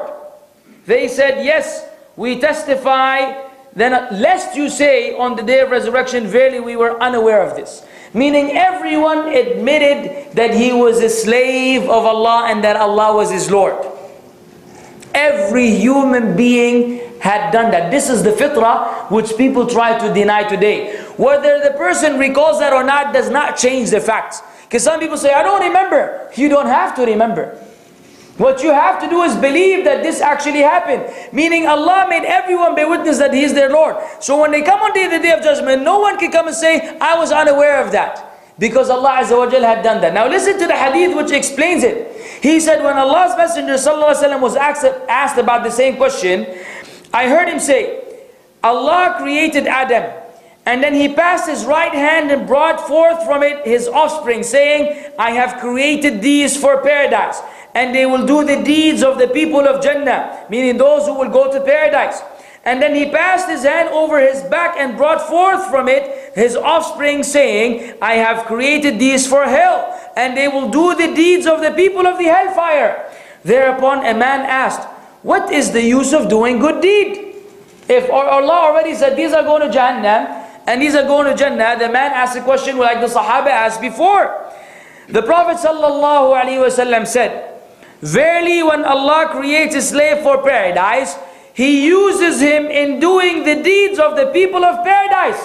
They said, "Yes, we testify." Then lest you say on the day of resurrection, "Verily we were unaware of this." Meaning everyone admitted that he was a slave of Allah and that Allah was his Lord. Every human being had done that. This is the fitrah which people try to deny today. Whether the person recalls that or not does not change the facts. Because some people say, "I don't remember." You don't have to remember. What you have to do is believe that this actually happened. Meaning Allah made everyone bear witness that He is their Lord. So when they come on the day of judgment, no one can come and say, "I was unaware of that." Because Allah Azza wa Jal had done that. Now listen to the hadith which explains it. He said when Allah's Messenger ﷺ was asked about the same question, I heard him say, Allah created Adam, and then He passed His right hand and brought forth from it His offspring, saying, "I have created these for paradise, and they will do the deeds of the people of Jannah," meaning those who will go to paradise. And then He passed His hand over His back and brought forth from it His offspring, saying, "I have created these for hell, and they will do the deeds of the people of the hellfire." Thereupon a man asked, "What is the use of doing good deed? If Allah already said these are going to Jahannam and these are going to Jannah," the man asked a question like the Sahaba asked before. The Prophet ﷺ said, "Verily when Allah creates a slave for paradise, He uses him in doing the deeds of the people of paradise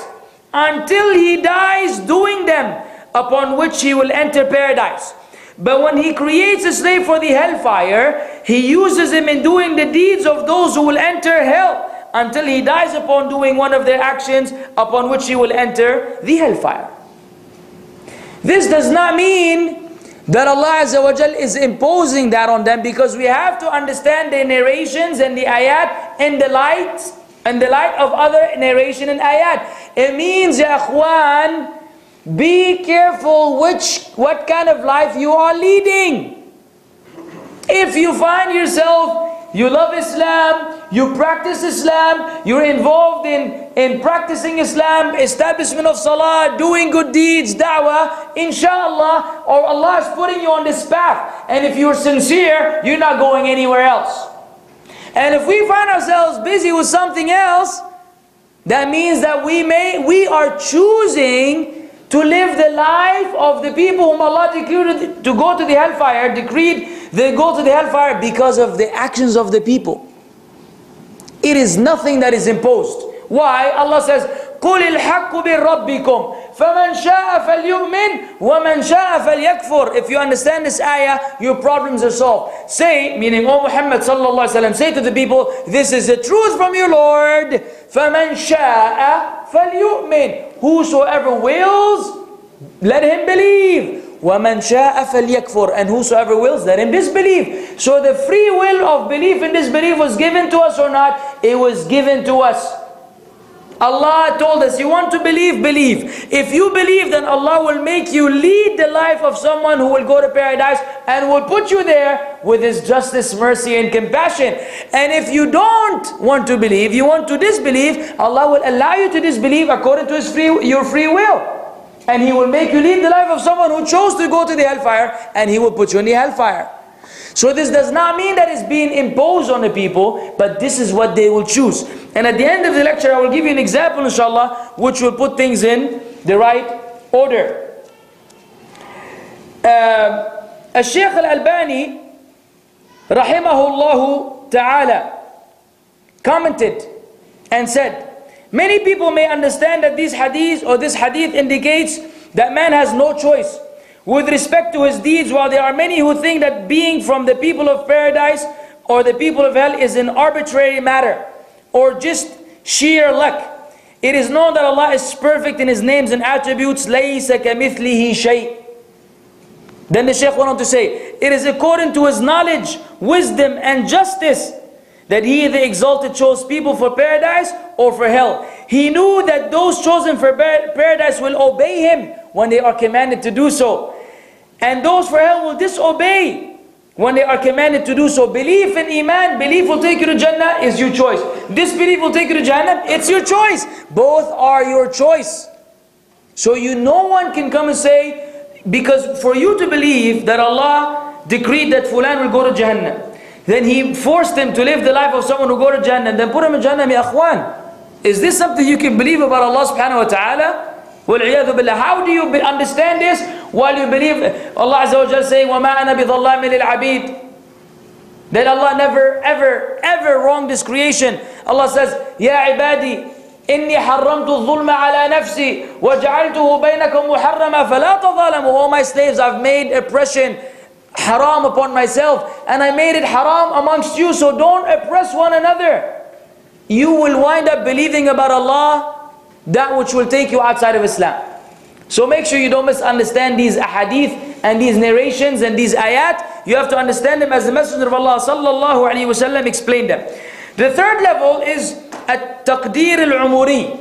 until he dies doing them, upon which he will enter paradise. But when He creates a slave for the hellfire, He uses him in doing the deeds of those who will enter hell until he dies upon doing one of their actions upon which he will enter the hellfire." This does not mean that Allah Azza wa Jal is imposing that on them, because we have to understand the narrations and the ayat in the light of other narration and ayat. It means, ya akhwan, be careful what kind of life you are leading. If you find yourself, you love Islam, you practice Islam, you're involved in practicing Islam, establishment of salah, doing good deeds, da'wah, inshallah, or Allah is putting you on this path. And if you're sincere, you're not going anywhere else. And if we find ourselves busy with something else, that means that we are choosing to live the life of the people whom Allah decreed to go to the hellfire, they go to the hellfire because of the actions of the people. It is nothing that is imposed. Why? Allah says, قُلِ الْحَقُّ بِرَبِّكُمْ فَمَنْ شَاءَ فَلْيُؤْمِنْ وَمَنْ شَاءَ فَلْيَكْفُرْ. If you understand this ayah, your problems are solved. Say, meaning, O Muhammad sallallahu alaihi wasallam, say to the people, this is the truth from your Lord. فَمَنْ شَاءَ فَلْيُؤْمِنْ. Whosoever wills, let him believe. وَمَنْ شَاءَ فَلْيَكْفُرْ. And whosoever wills, let him disbelieve. So the free will of belief and disbelief was given to us or not? It was given to us. Allah told us, you want to believe? Believe. If you believe, then Allah will make you lead the life of someone who will go to paradise and will put you there with His justice, mercy and compassion. And if you don't want to believe, you want to disbelieve, Allah will allow you to disbelieve according to your free will. And He will make you lead the life of someone who chose to go to the hellfire, and He will put you in the hellfire. So this does not mean that it's being imposed on the people, but this is what they will choose. And at the end of the lecture, I will give you an example, inshallah, which will put things in the right order. Al-Shaykh Al-Albani, rahimahullah ta'ala, commented and said, many people may understand that this hadith indicates that man has no choice with respect to his deeds, while there are many who think that being from the people of paradise or the people of hell is an arbitrary matter or just sheer luck. It is known that Allah is perfect in His names and attributes. لَيْسَ كَمِثْلِهِ شَيْءٍ. Then the Shaykh went on to say, it is according to His knowledge, wisdom and justice that He, the Exalted, chose people for paradise or for hell. He knew that those chosen for paradise will obey Him when they are commanded to do so, and those for hell will disobey when they are commanded to do so. Belief in Iman, belief will take you to Jannah, is your choice. Disbelief will take you to Jahannam, it's your choice. Both are your choice. So no one can come and say, because for you to believe that Allah decreed that Fulan will go to Jahannam, then He forced him to live the life of someone who go to Jannah, then put him in Jannah, ya akhwan. Is this something you can believe about Allah subhanahu wa ta'ala? وَالْعِيَاذُ بِاللَّهِ. How do you understand this while you believe Allah Azza wa Jalla saying, وَمَا أَنَا بِظَلَّامٍ لِلْعَبِيدِ? That Allah never, ever, ever wronged His creation. Allah says, يَا عِبَادِي إِنِّي حَرَّمْتُ الظُّلْمَ عَلَى نَفْسِي وَجَعَلْتُهُ بَيْنَكُمْ مُحَرَّمًا فَلَا تَظَالَمُوا. O my slaves, I've made oppression haram upon myself, and I made it haram amongst you, so don't oppress one another. You will wind up believing about Allah that which will take you outside of Islam. So make sure you don't misunderstand these ahadith and these narrations and these ayat. You have to understand them as the Messenger of Allah sallallahu alaihi wasallam explained them. The third level is at-taqdir al-umuri,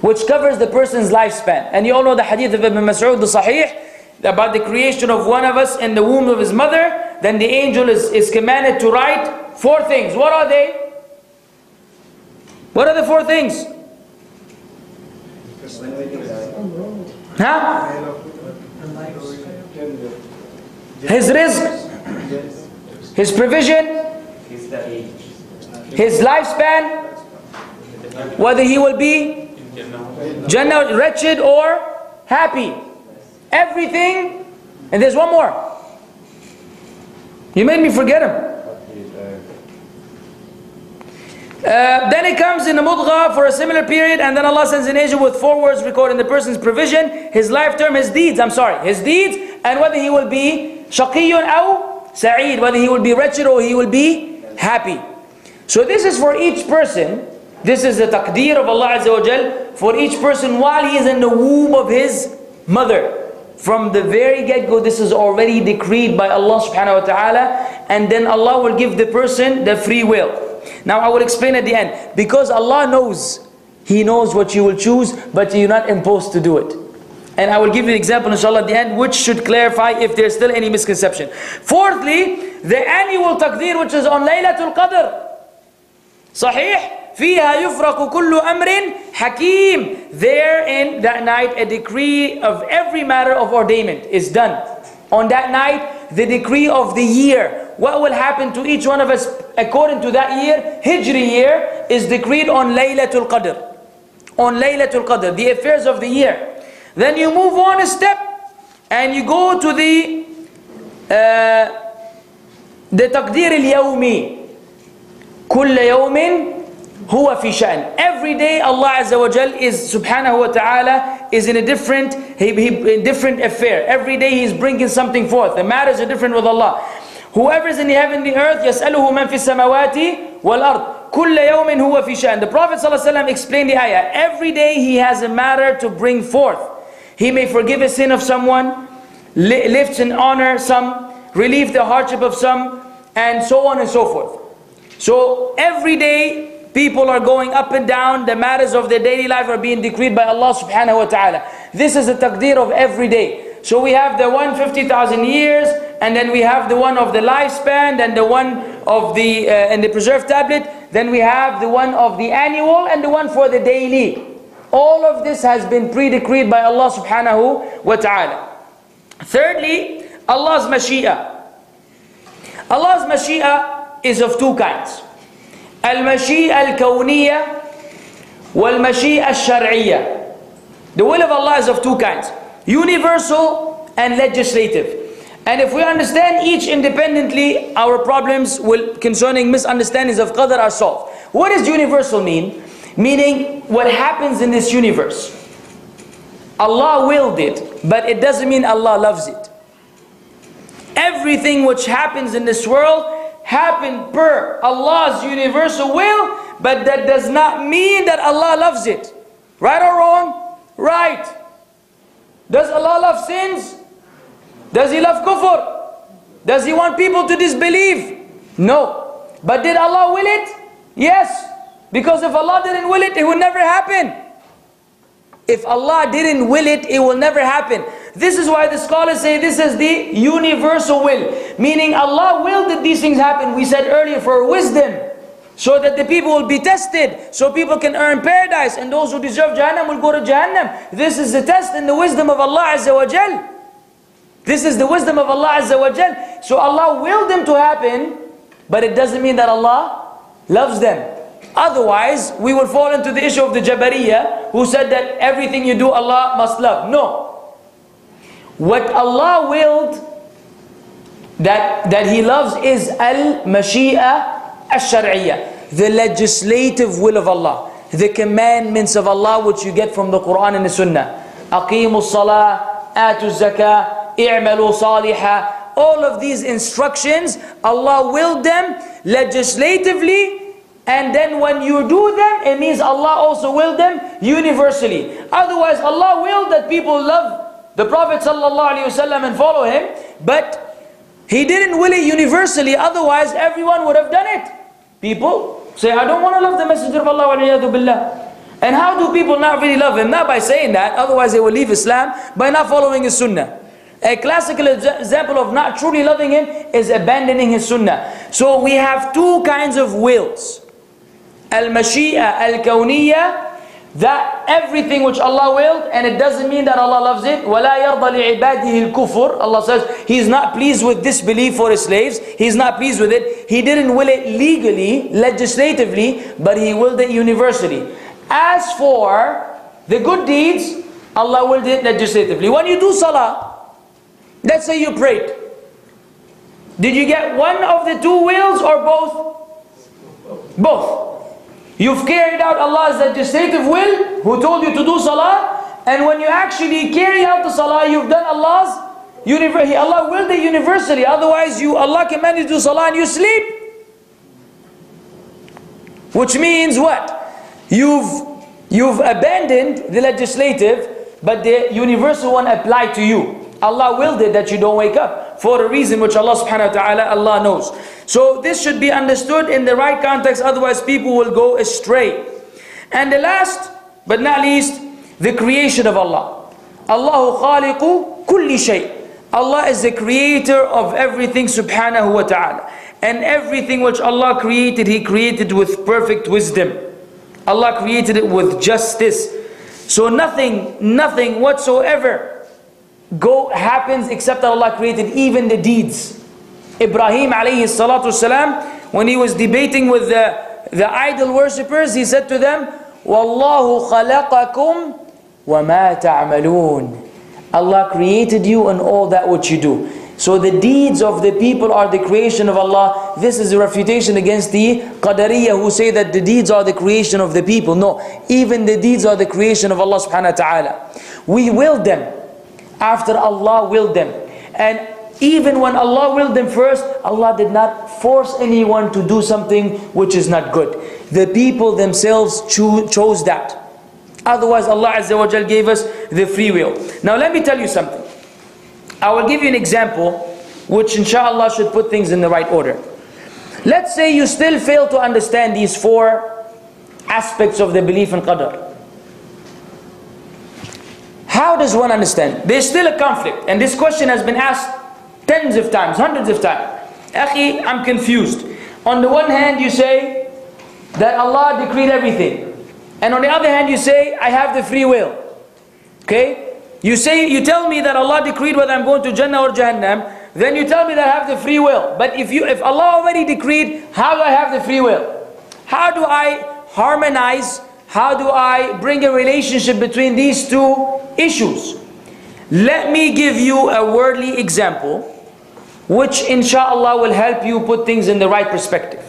which covers the person's lifespan. And you all know the hadith of Ibn Mas'ud, the Sahih, about the creation of one of us in the womb of his mother. Then the angel is commanded to write 4 things. What are they? What are the 4 things? Huh? His rizq, his provision, his lifespan, whether he will be Jannah, wretched or happy. Everything. And there's one more. You made me forget him. Then it comes in a mudgha for a similar period, and then Allah sends an angel with 4 words recording the person's provision, his life term, his deeds, his deeds, and whether he will be shaqiyun aw sa'id, whether he will be wretched or he will be happy. So this is for each person. This is the taqdeer of Allah Azza wa Jal for each person while he is in the womb of his mother. From the very get-go, this is already decreed by Allah subhanahu wa ta'ala, and then Allah will give the person the free will. Now I will explain at the end. Because Allah knows, He knows what you will choose, but you're not imposed to do it. And I will give you an example inshallah at the end, which should clarify if there's still any misconception. Fourthly, the annual taqdeer, which is on Laylatul Qadr. Sahih? فِيهَا يُفْرَقُ كُلُّ أَمْرٍ حَكِيمٍ. There in that night, a decree of every matter of ordainment is done. On that night, the decree of the year, what will happen to each one of us according to that year, Hijri year, is decreed on Laylatul Qadr. On Laylatul Qadr, the affairs of the year. Then you move on a step, and you go to the taqdeer al-yawmi. كل يوم huwa fi sha'n. Every day Allah Azza wa Jal is subhanahu wa ta'ala is in a different affair. Every day He's bringing something forth. The matters are different with Allah. Whoever is in the heaven and the earth, يَسْأَلُهُ مَنْ فِي السَّمَوَاتِ وَالْأَرْضِ كُلَّ يَوْمٍ هُوَ فِي شَأْنٍ. The Prophet ﷺ explained the ayah. Every day he has a matter to bring forth. He may forgive a sin of someone, lift and honor some, relieve the hardship of some, and so on and so forth. So every day people are going up and down. The matters of their daily life are being decreed by Allah subhanahu wa ta'ala. This is the taqdeer of every day. So we have the 150,000 years, and then we have the one of the lifespan, and the one of the and the preserved tablet. Then we have the one of the annual and the one for the daily. All of this has been pre-decreed by Allah subhanahu wa ta'ala. Thirdly, Allah's mashi'ah. Allah's mashi'ah is of two kinds. Al-mashi'ah al-kawniyah wal-mashi'ah al-shar'iyyah. The will of Allah is of two kinds. Universal and legislative. And if we understand each independently, our problems concerning misunderstandings of Qadr are solved. What does universal mean? Meaning what happens in this universe. Allah willed it, but it doesn't mean Allah loves it. Everything which happens in this world happened per Allah's universal will, but that does not mean that Allah loves it. Right or wrong? Right. Does Allah love sins? Does He love kufr? Does He want people to disbelieve? No. But did Allah will it? Yes. Because if Allah didn't will it, it would never happen. If Allah didn't will it, it will never happen. This is why the scholars say this is the universal will. Meaning Allah willed that these things happen. We said earlier for wisdom. So that the people will be tested. So people can earn paradise. And those who deserve Jahannam will go to Jahannam. This is the test and the wisdom of Allah Azza wa Jal. This is the wisdom of Allah Azza wa Jal. So Allah willed them to happen. But it doesn't mean that Allah loves them. Otherwise, we will fall into the issue of the Jabariyah, who said that everything you do, Allah must love. No. What Allah willed that He loves is al-mashi'ah al-shar'iyyah, the legislative will of Allah, the commandments of Allah which you get from the Qur'an and the Sunnah. Aqimu salah, atu zakah, i'malu salihah. All of these instructions, Allah willed them legislatively. And then when you do them, it means Allah also willed them universally. Otherwise, Allah willed that people love the Prophet ﷺ and follow him, but He didn't will it universally. Otherwise, everyone would have done it. People say, I don't want to love the Messenger of Allah, wal-iyadhu billah. And how do people not really love him? Not by saying that, otherwise they will leave Islam, by not following his sunnah. A classical example of not truly loving him is abandoning his sunnah. So we have two kinds of wills. Al-mashi'ah al-kawniyah, that everything which Allah willed, and it doesn't mean that Allah loves it. وَلَا يَرْضَ لِعِبَادِهِ الْكُفْرِ. Allah says He's not pleased with disbelief for His slaves. He's not pleased with it. He didn't will it legally, legislatively, but He willed it universally. As for the good deeds, Allah willed it legislatively. When you do salah, let's say you prayed. Did you get one of the two wills or both? Both. You've carried out Allah's legislative will, who told you to do salah, and when you actually carry out the salah, you've done Allah's Allah willed it universally. Otherwise, Allah commanded you to do salah and you sleep. Which means what? You've abandoned the legislative, but the universal one applied to you. Allah willed it that you don't wake up for a reason which Allah subhanahu wa ta'ala, Allah knows. So this should be understood in the right context, otherwise people will go astray. And the last but not least, the creation of Allah. Allahu khaliqu kulli shay. Allah is the creator of everything subhanahu wa ta'ala. And everything which Allah created, He created with perfect wisdom. Allah created it with justice. So nothing whatsoever happens except that Allah created even the deeds. Ibrahim alayhi salatu wasalam, when he was debating with the idol worshippers, he said to them, Wallahu khalaqakum wa ma ta'malun. Allah created you and all that which you do. So the deeds of the people are the creation of Allah. This is a refutation against the Qadariyah who say that the deeds are the creation of the people. No, even the deeds are the creation of Allah subhanahu wa ta'ala. We willed them after Allah willed them. And even when Allah willed them first, Allah did not force anyone to do something which is not good. The people themselves chose that. Otherwise Allah Azza wa Jal gave us the free will. Now let me tell you something. I will give you an example which inshallah should put things in the right order. Let's say you still fail to understand these 4 aspects of the belief in Qadr. How does one understand? There's still a conflict, and this question has been asked tens of times, hundreds of times. Akhi, I'm confused. On the one hand you say that Allah decreed everything, and on the other hand you say I have the free will. Okay? You tell me that Allah decreed whether I'm going to Jannah or Jahannam, then you tell me that I have the free will. But if Allah already decreed, how do I have the free will? How do I harmonize? How do I bring a relationship between these 2 issues? Let me give you a worldly example, which inshallah will help you put things in the right perspective.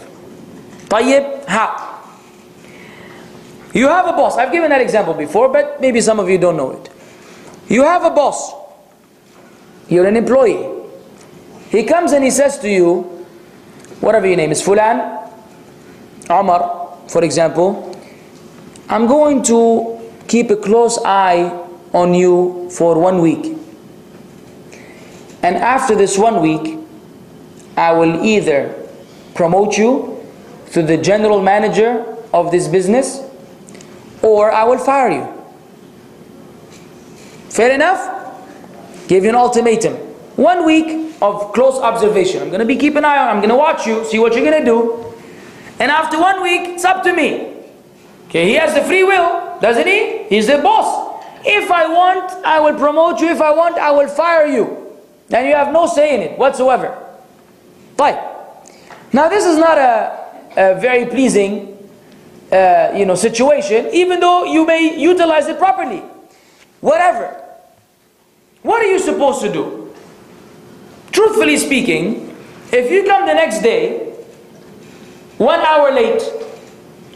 Tayyib, how? You have a boss. I've given that example before, but maybe some of you don't know it. You have a boss. You're an employee. He comes and he says to you, whatever your name is, Fulan, Omar, for example, I'm going to keep a close eye on you for 1 week. And after this 1 week, I will either promote you to the general manager of this business, or I will fire you. Fair enough? Give you an ultimatum. 1 week of close observation. I'm going to be keeping an eye on, I'm going to watch you, see what you're going to do. And after 1 week, it's up to me. Okay, he has the free will, doesn't he? He's the boss. If I want, I will promote you. If I want, I will fire you. And you have no say in it whatsoever. Right. Now this is not a very pleasing situation, even though you may utilize it properly. Whatever. What are you supposed to do? Truthfully speaking, if you come the next day 1 hour late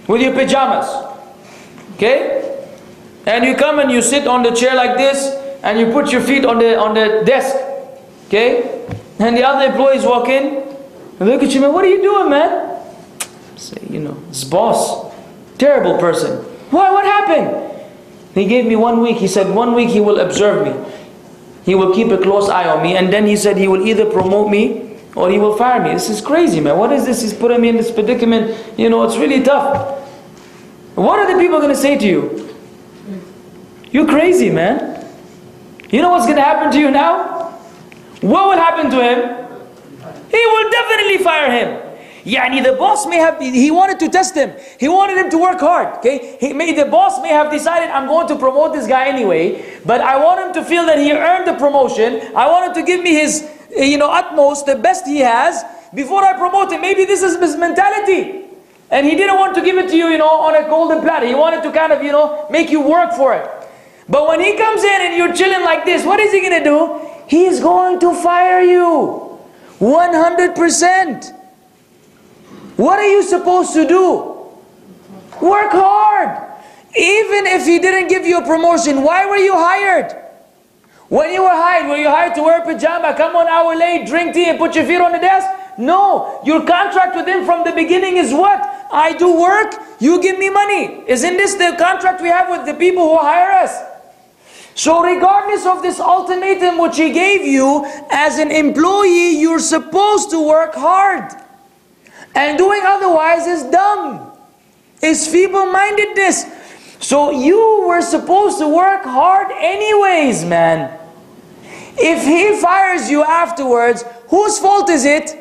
with your pajamas, okay, and you come and you sit on the chair like this and you put your feet on the desk, okay, and the other employees walk in and look at you, man, what are you doing, man? Say, it's boss, terrible person. Why? What happened? He gave me 1 week. He said 1 week he will observe me. He will keep a close eye on me, and then he said he will either promote me or he will fire me. This is crazy, man. What is this? He's putting me in this predicament. It's really tough. What are the people going to say to you? You're crazy, man. You know what's going to happen to you now? What will happen to him? He will definitely fire him. Yani the boss may have, he wanted to test him. He wanted him to work hard. Okay, the boss may have decided, I'm going to promote this guy anyway, but I want him to feel that he earned the promotion. I want him to give me his, utmost, the best he has before I promote him. Maybe this is his mentality, and he didn't want to give it to you, on a golden platter. He wanted to kind of, make you work for it. But when he comes in and you're chilling like this, what is he going to do? He's going to fire you 100%. What are you supposed to do? Work hard. Even if he didn't give you a promotion, why were you hired? When you were you hired to wear pajama, come 1 hour late, drink tea and put your feet on the desk? No. Your contract with him from the beginning is what? I do work, you give me money. Isn't this the contract we have with the people who hire us? So regardless of this ultimatum which he gave you, as an employee, you're supposed to work hard. And doing otherwise is dumb. It's feeble-mindedness. So you were supposed to work hard anyways, man. If he fires you afterwards, whose fault is it?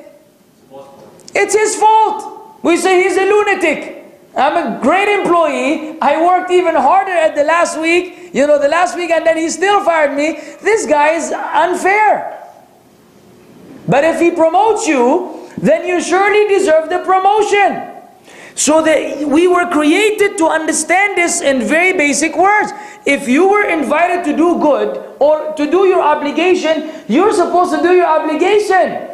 It's his fault. We say he's a lunatic. I'm a great employee. I worked even harder at the last week, the last week, and then he still fired me. This guy is unfair. But if he promotes you, then you surely deserve the promotion. So that we were created to understand this in very basic words. If you were invited to do good or to do your obligation, you're supposed to do your obligation.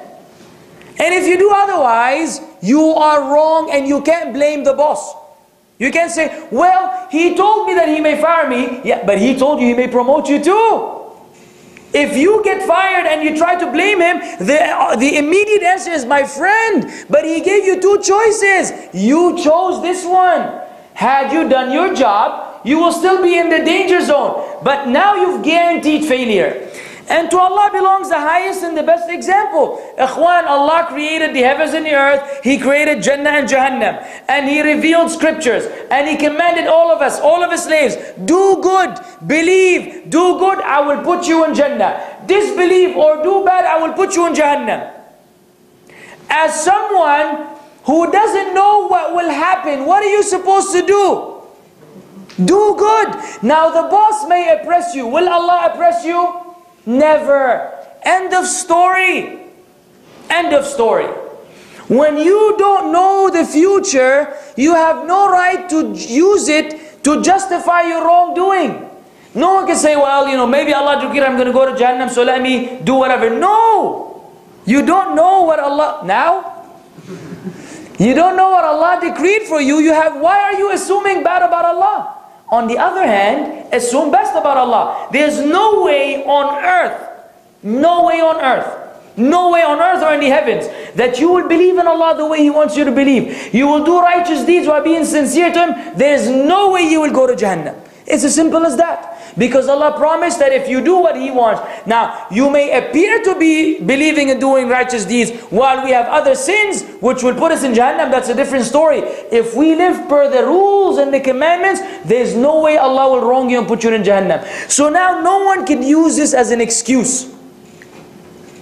And if you do otherwise, you are wrong and you can't blame the boss. You can't say, well, he told me that he may fire me. Yeah, but he told you he may promote you too. If you get fired and you try to blame him, the immediate answer is, my friend, but he gave you two choices. You chose this one. Had you done your job, you will still be in the danger zone. But now you've guaranteed failure. And to Allah belongs the highest and the best example. Ikhwan, Allah created the heavens and the earth. He created Jannah and Jahannam. And He revealed scriptures. And He commanded all of us, all of His slaves, do good, believe, do good, I will put you in Jannah. Disbelieve or do bad, I will put you in Jahannam. As someone who doesn't know what will happen, what are you supposed to do? Do good. Now the boss may oppress you. Will Allah oppress you? Never. End of story. End of story. When you don't know the future, you have no right to use it to justify your wrongdoing. No one can say, well, you know, maybe Allah decreed I'm going to go to Jahannam, so let me do whatever. No. You don't know what Allah... Now? You don't know what Allah decreed for you. Why are you assuming bad about Allah? On the other hand, assume best about Allah. There's no way on earth, no way on earth, no way on earth or in the heavens that you will believe in Allah the way He wants you to believe. You will do righteous deeds while being sincere to Him. There's no way you will go to Jahannam. It's as simple as that. Because Allah promised that if you do what He wants, now you may appear to be believing and doing righteous deeds while we have other sins which will put us in Jahannam. That's a different story. If we live per the rules and the commandments, there's no way Allah will wrong you and put you in Jahannam. So now no one can use this as an excuse.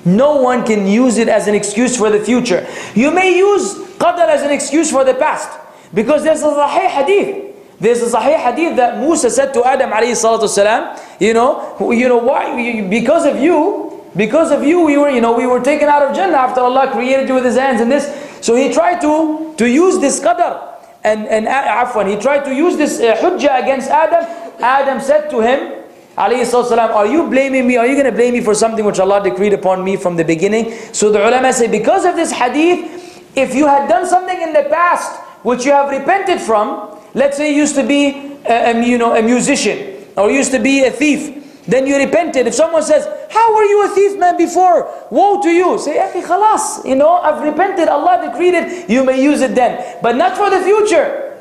No one can use it as an excuse for the future. You may use Qadr as an excuse for the past. Because there's a Sahih hadith. There's a Sahih hadith that Musa said to Adam alayhi salatu wasalam, you know why? Because of you, we were taken out of Jannah after Allah created you with His hands and this. So he tried to use this Qadr and he tried to use this hujjah against Adam. Adam said to him, alayhi salatu wasalam, are you blaming me? Are you going to blame me for something which Allah decreed upon me from the beginning? So the ulama say, because of this hadith, if you had done something in the past which you have repented from, let's say you used to be a musician or used to be a thief, then you repented. If someone says, how were you a thief man before? Woe to you. Say, akhi khalas, I've repented, Allah decreed it, you may use it then. But not for the future.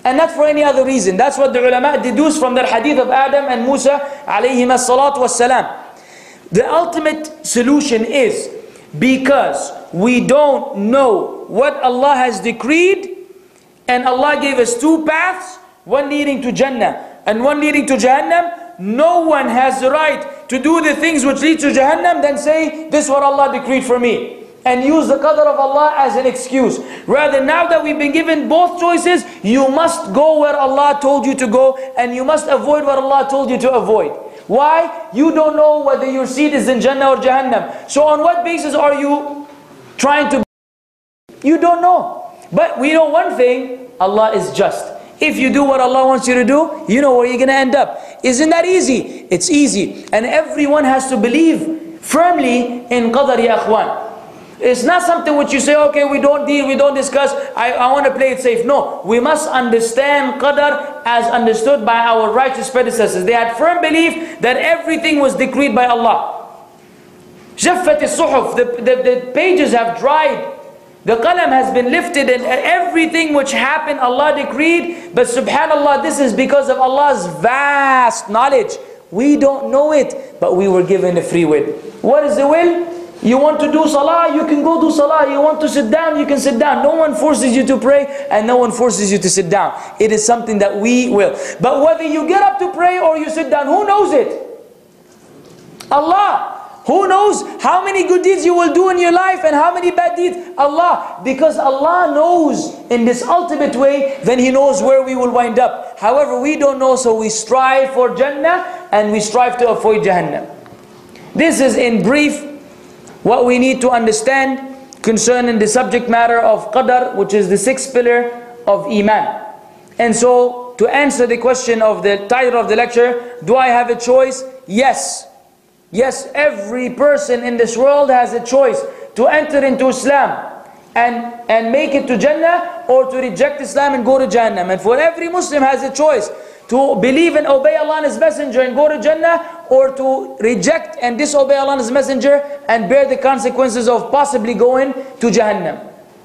And not for any other reason. That's what the ulama deduce from the hadith of Adam and Musa alayhim as-salatu was-salam. The ultimate solution is because we don't know what Allah has decreed, and Allah gave us two paths, one leading to Jannah and one leading to Jahannam. No one has the right to do the things which lead to Jahannam, then say, this is what Allah decreed for me, and use the Qadr of Allah as an excuse. Rather, now that we've been given both choices, you must go where Allah told you to go, and you must avoid what Allah told you to avoid. Why? You don't know whether your seat is in Jannah or Jahannam. So on what basis are you trying to... You don't know. But we know one thing, Allah is just. If you do what Allah wants you to do, you know where you're going to end up. Isn't that easy? It's easy. And everyone has to believe firmly in Qadr, ya akhwan. It's not something which you say, okay, we don't deal, we don't discuss, I want to play it safe. No, we must understand Qadr as understood by our righteous predecessors. They had firm belief that everything was decreed by Allah. Jaffat as-suhuf, the pages have dried. The qalam has been lifted, and everything which happened Allah decreed. But subhanallah, this is because of Allah's vast knowledge. We don't know it, but we were given a free will. What is the will? You want to do salah, you can go do salah. You want to sit down, you can sit down. No one forces you to pray, and no one forces you to sit down. It is something that we will. But whether you get up to pray or you sit down, who knows it? Allah. Who knows how many good deeds you will do in your life and how many bad deeds? Allah. Because Allah knows in this ultimate way, then He knows where we will wind up. However, we don't know, so we strive for Jannah and we strive to avoid Jahannam. This is in brief what we need to understand concerning the subject matter of Qadr, which is the sixth pillar of Iman. And so, to answer the question of the title of the lecture, do I have a choice? Yes. Yes, every person in this world has a choice to enter into Islam and make it to Jannah, or to reject Islam and go to Jahannam. And for every Muslim has a choice to believe and obey Allah and His Messenger and go to Jannah, or to reject and disobey Allah and His Messenger and bear the consequences of possibly going to Jahannam.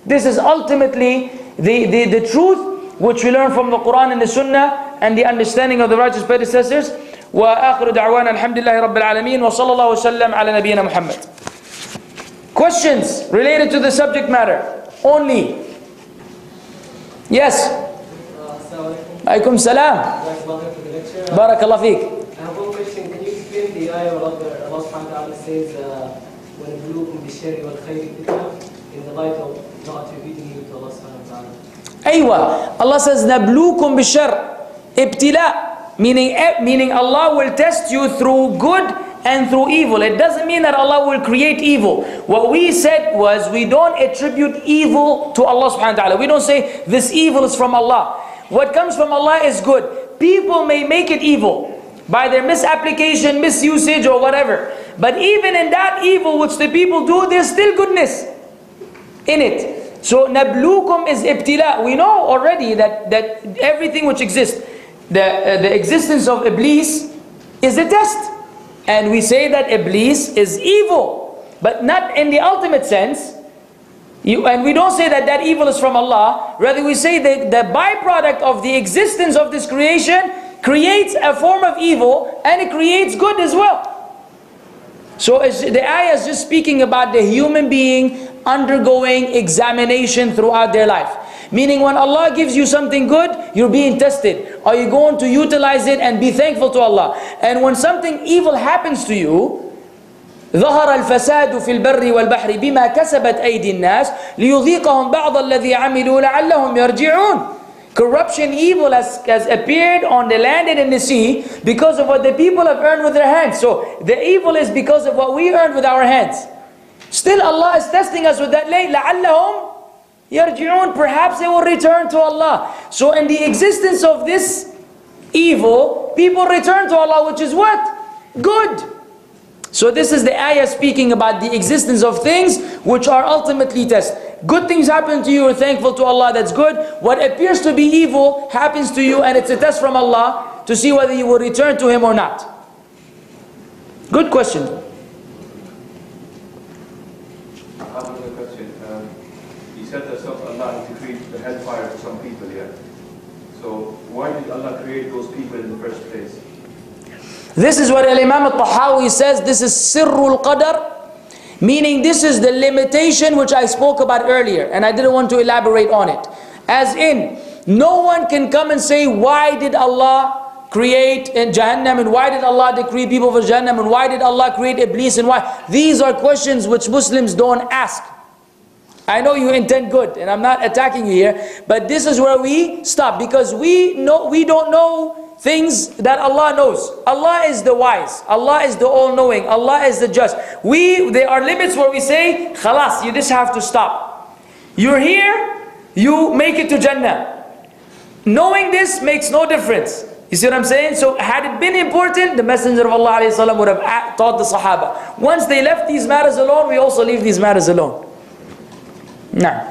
This is ultimately the truth which we learn from the Qur'an and the Sunnah and the understanding of the righteous predecessors. وآخر دعوانا الحمد لله رب العالمين وصلى الله وسلم على نبينا محمد. Questions related to the subject matter only? Yes. Alaikum salam. Barakallah feek. I have one question. Can you explain the ayah where Allah subhanahu wa ta'ala says, وَنَبْلُوكُمْ بِالشَّرِّ وَالْخَيْرِ فِتْنَةً, in the light of not attributing you to Allah subhanahu wa ta'ala? Aywa. Allah says, نَبْلُوكُمْ بِالشَّرِّ ibtila, meaning Allah will test you through good and through evil. It doesn't mean that Allah will create evil. What we said was, we don't attribute evil to Allah subhanahu wa ta'ala. We don't say this evil is from Allah. What comes from Allah is good. People may make it evil by their misapplication, misusage or whatever. But even in that evil which the people do, there's still goodness in it. So nablukum is ibtila. We know already that everything which exists, the existence of Iblis is a test. And we say that Iblis is evil, but not in the ultimate sense. And we don't say that that evil is from Allah. Rather we say that the byproduct of the existence of this creation creates a form of evil, and it creates good as well. So the ayah is just speaking about the human being undergoing examination throughout their life. Meaning when Allah gives you something good, you're being tested. Are you going to utilize it and be thankful to Allah? And when something evil happens to you, ظهر الفساد في البر والبحر بما كسبت أيدي الناس ليذيقهم بعض الذي عملوا لعلهم يرجعون. Corruption, evil has appeared on the land and in the sea because of what the people have earned with their hands. So the evil is because of what we earned with our hands. Still Allah is testing us with that. لعلهم يرجعون. Perhaps they will return to Allah. So in the existence of this evil, people return to Allah, which is what? Good. So this is the ayah speaking about the existence of things which are ultimately tests. Good things happen to you, you're thankful to Allah, that's good. What appears to be evil happens to you, and it's a test from Allah to see whether you will return to Him or not. Good question. I have another question. You said that Allah decreed the hellfire for some people, yeah? So why did Allah create those people in the first place? This is what Imam al-Tahawi says. This is Sirrul Qadr, meaning this is the limitation which I spoke about earlier, and I didn't want to elaborate on it. As in, no one can come and say, why did Allah create Jahannam, and why did Allah decree people for Jahannam, and why did Allah create Iblis, and why? These are questions which Muslims don't ask. I know you intend good, and I'm not attacking you here, but this is where we stop, because we don't know things that Allah knows. Allah is the wise. Allah is the all-knowing. Allah is the just. There are limits where we say, khalas, you just have to stop. You're here, you make it to Jannah. Knowing this makes no difference. You see what I'm saying? So had it been important, the Messenger of Allah ﷺ would have taught the Sahaba. Once they left these matters alone, we also leave these matters alone. Nah.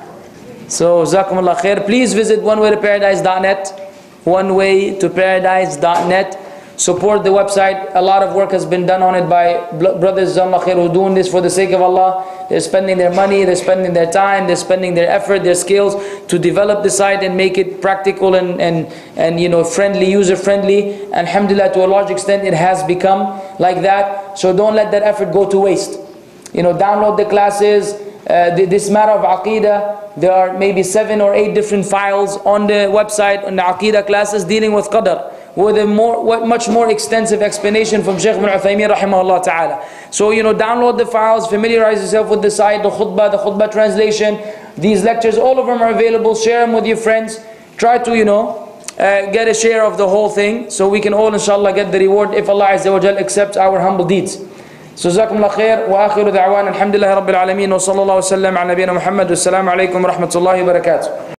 So, Jazakumullah khair. Please visit onewaytoparadise.net. onewaytoparadise.net. Support the website. A lot of work has been done on it by brothers who are doing this for the sake of Allah. They're spending their money, they're spending their time, they're spending their effort, their skills to develop the site and make it practical and you know, friendly, user friendly. Alhamdulillah, to a large extent it has become like that. So don't let that effort go to waste. You know, download the classes. This matter of Aqidah, there are maybe 7 or 8 different files on the website on the Aqidah classes dealing with Qadr, with a much more extensive explanation from Shaykh ibn Uthaymeen rahimahullah ta'ala. So, you know, download the files, familiarize yourself with the site, the khutbah translation, these lectures, all of them are available. Share them with your friends. Try to, you know, get a share of the whole thing, so we can all inshallah get the reward if Allah Azza wa Jal accepts our humble deeds. So jazakumullah khair wa akhiru da'wana alhamdulillahi rabbil alameen wa sallallahu wa sallam ala nabiyyina Muhammad wa assalamu alaykum wa rahmatullahi wa barakatuh.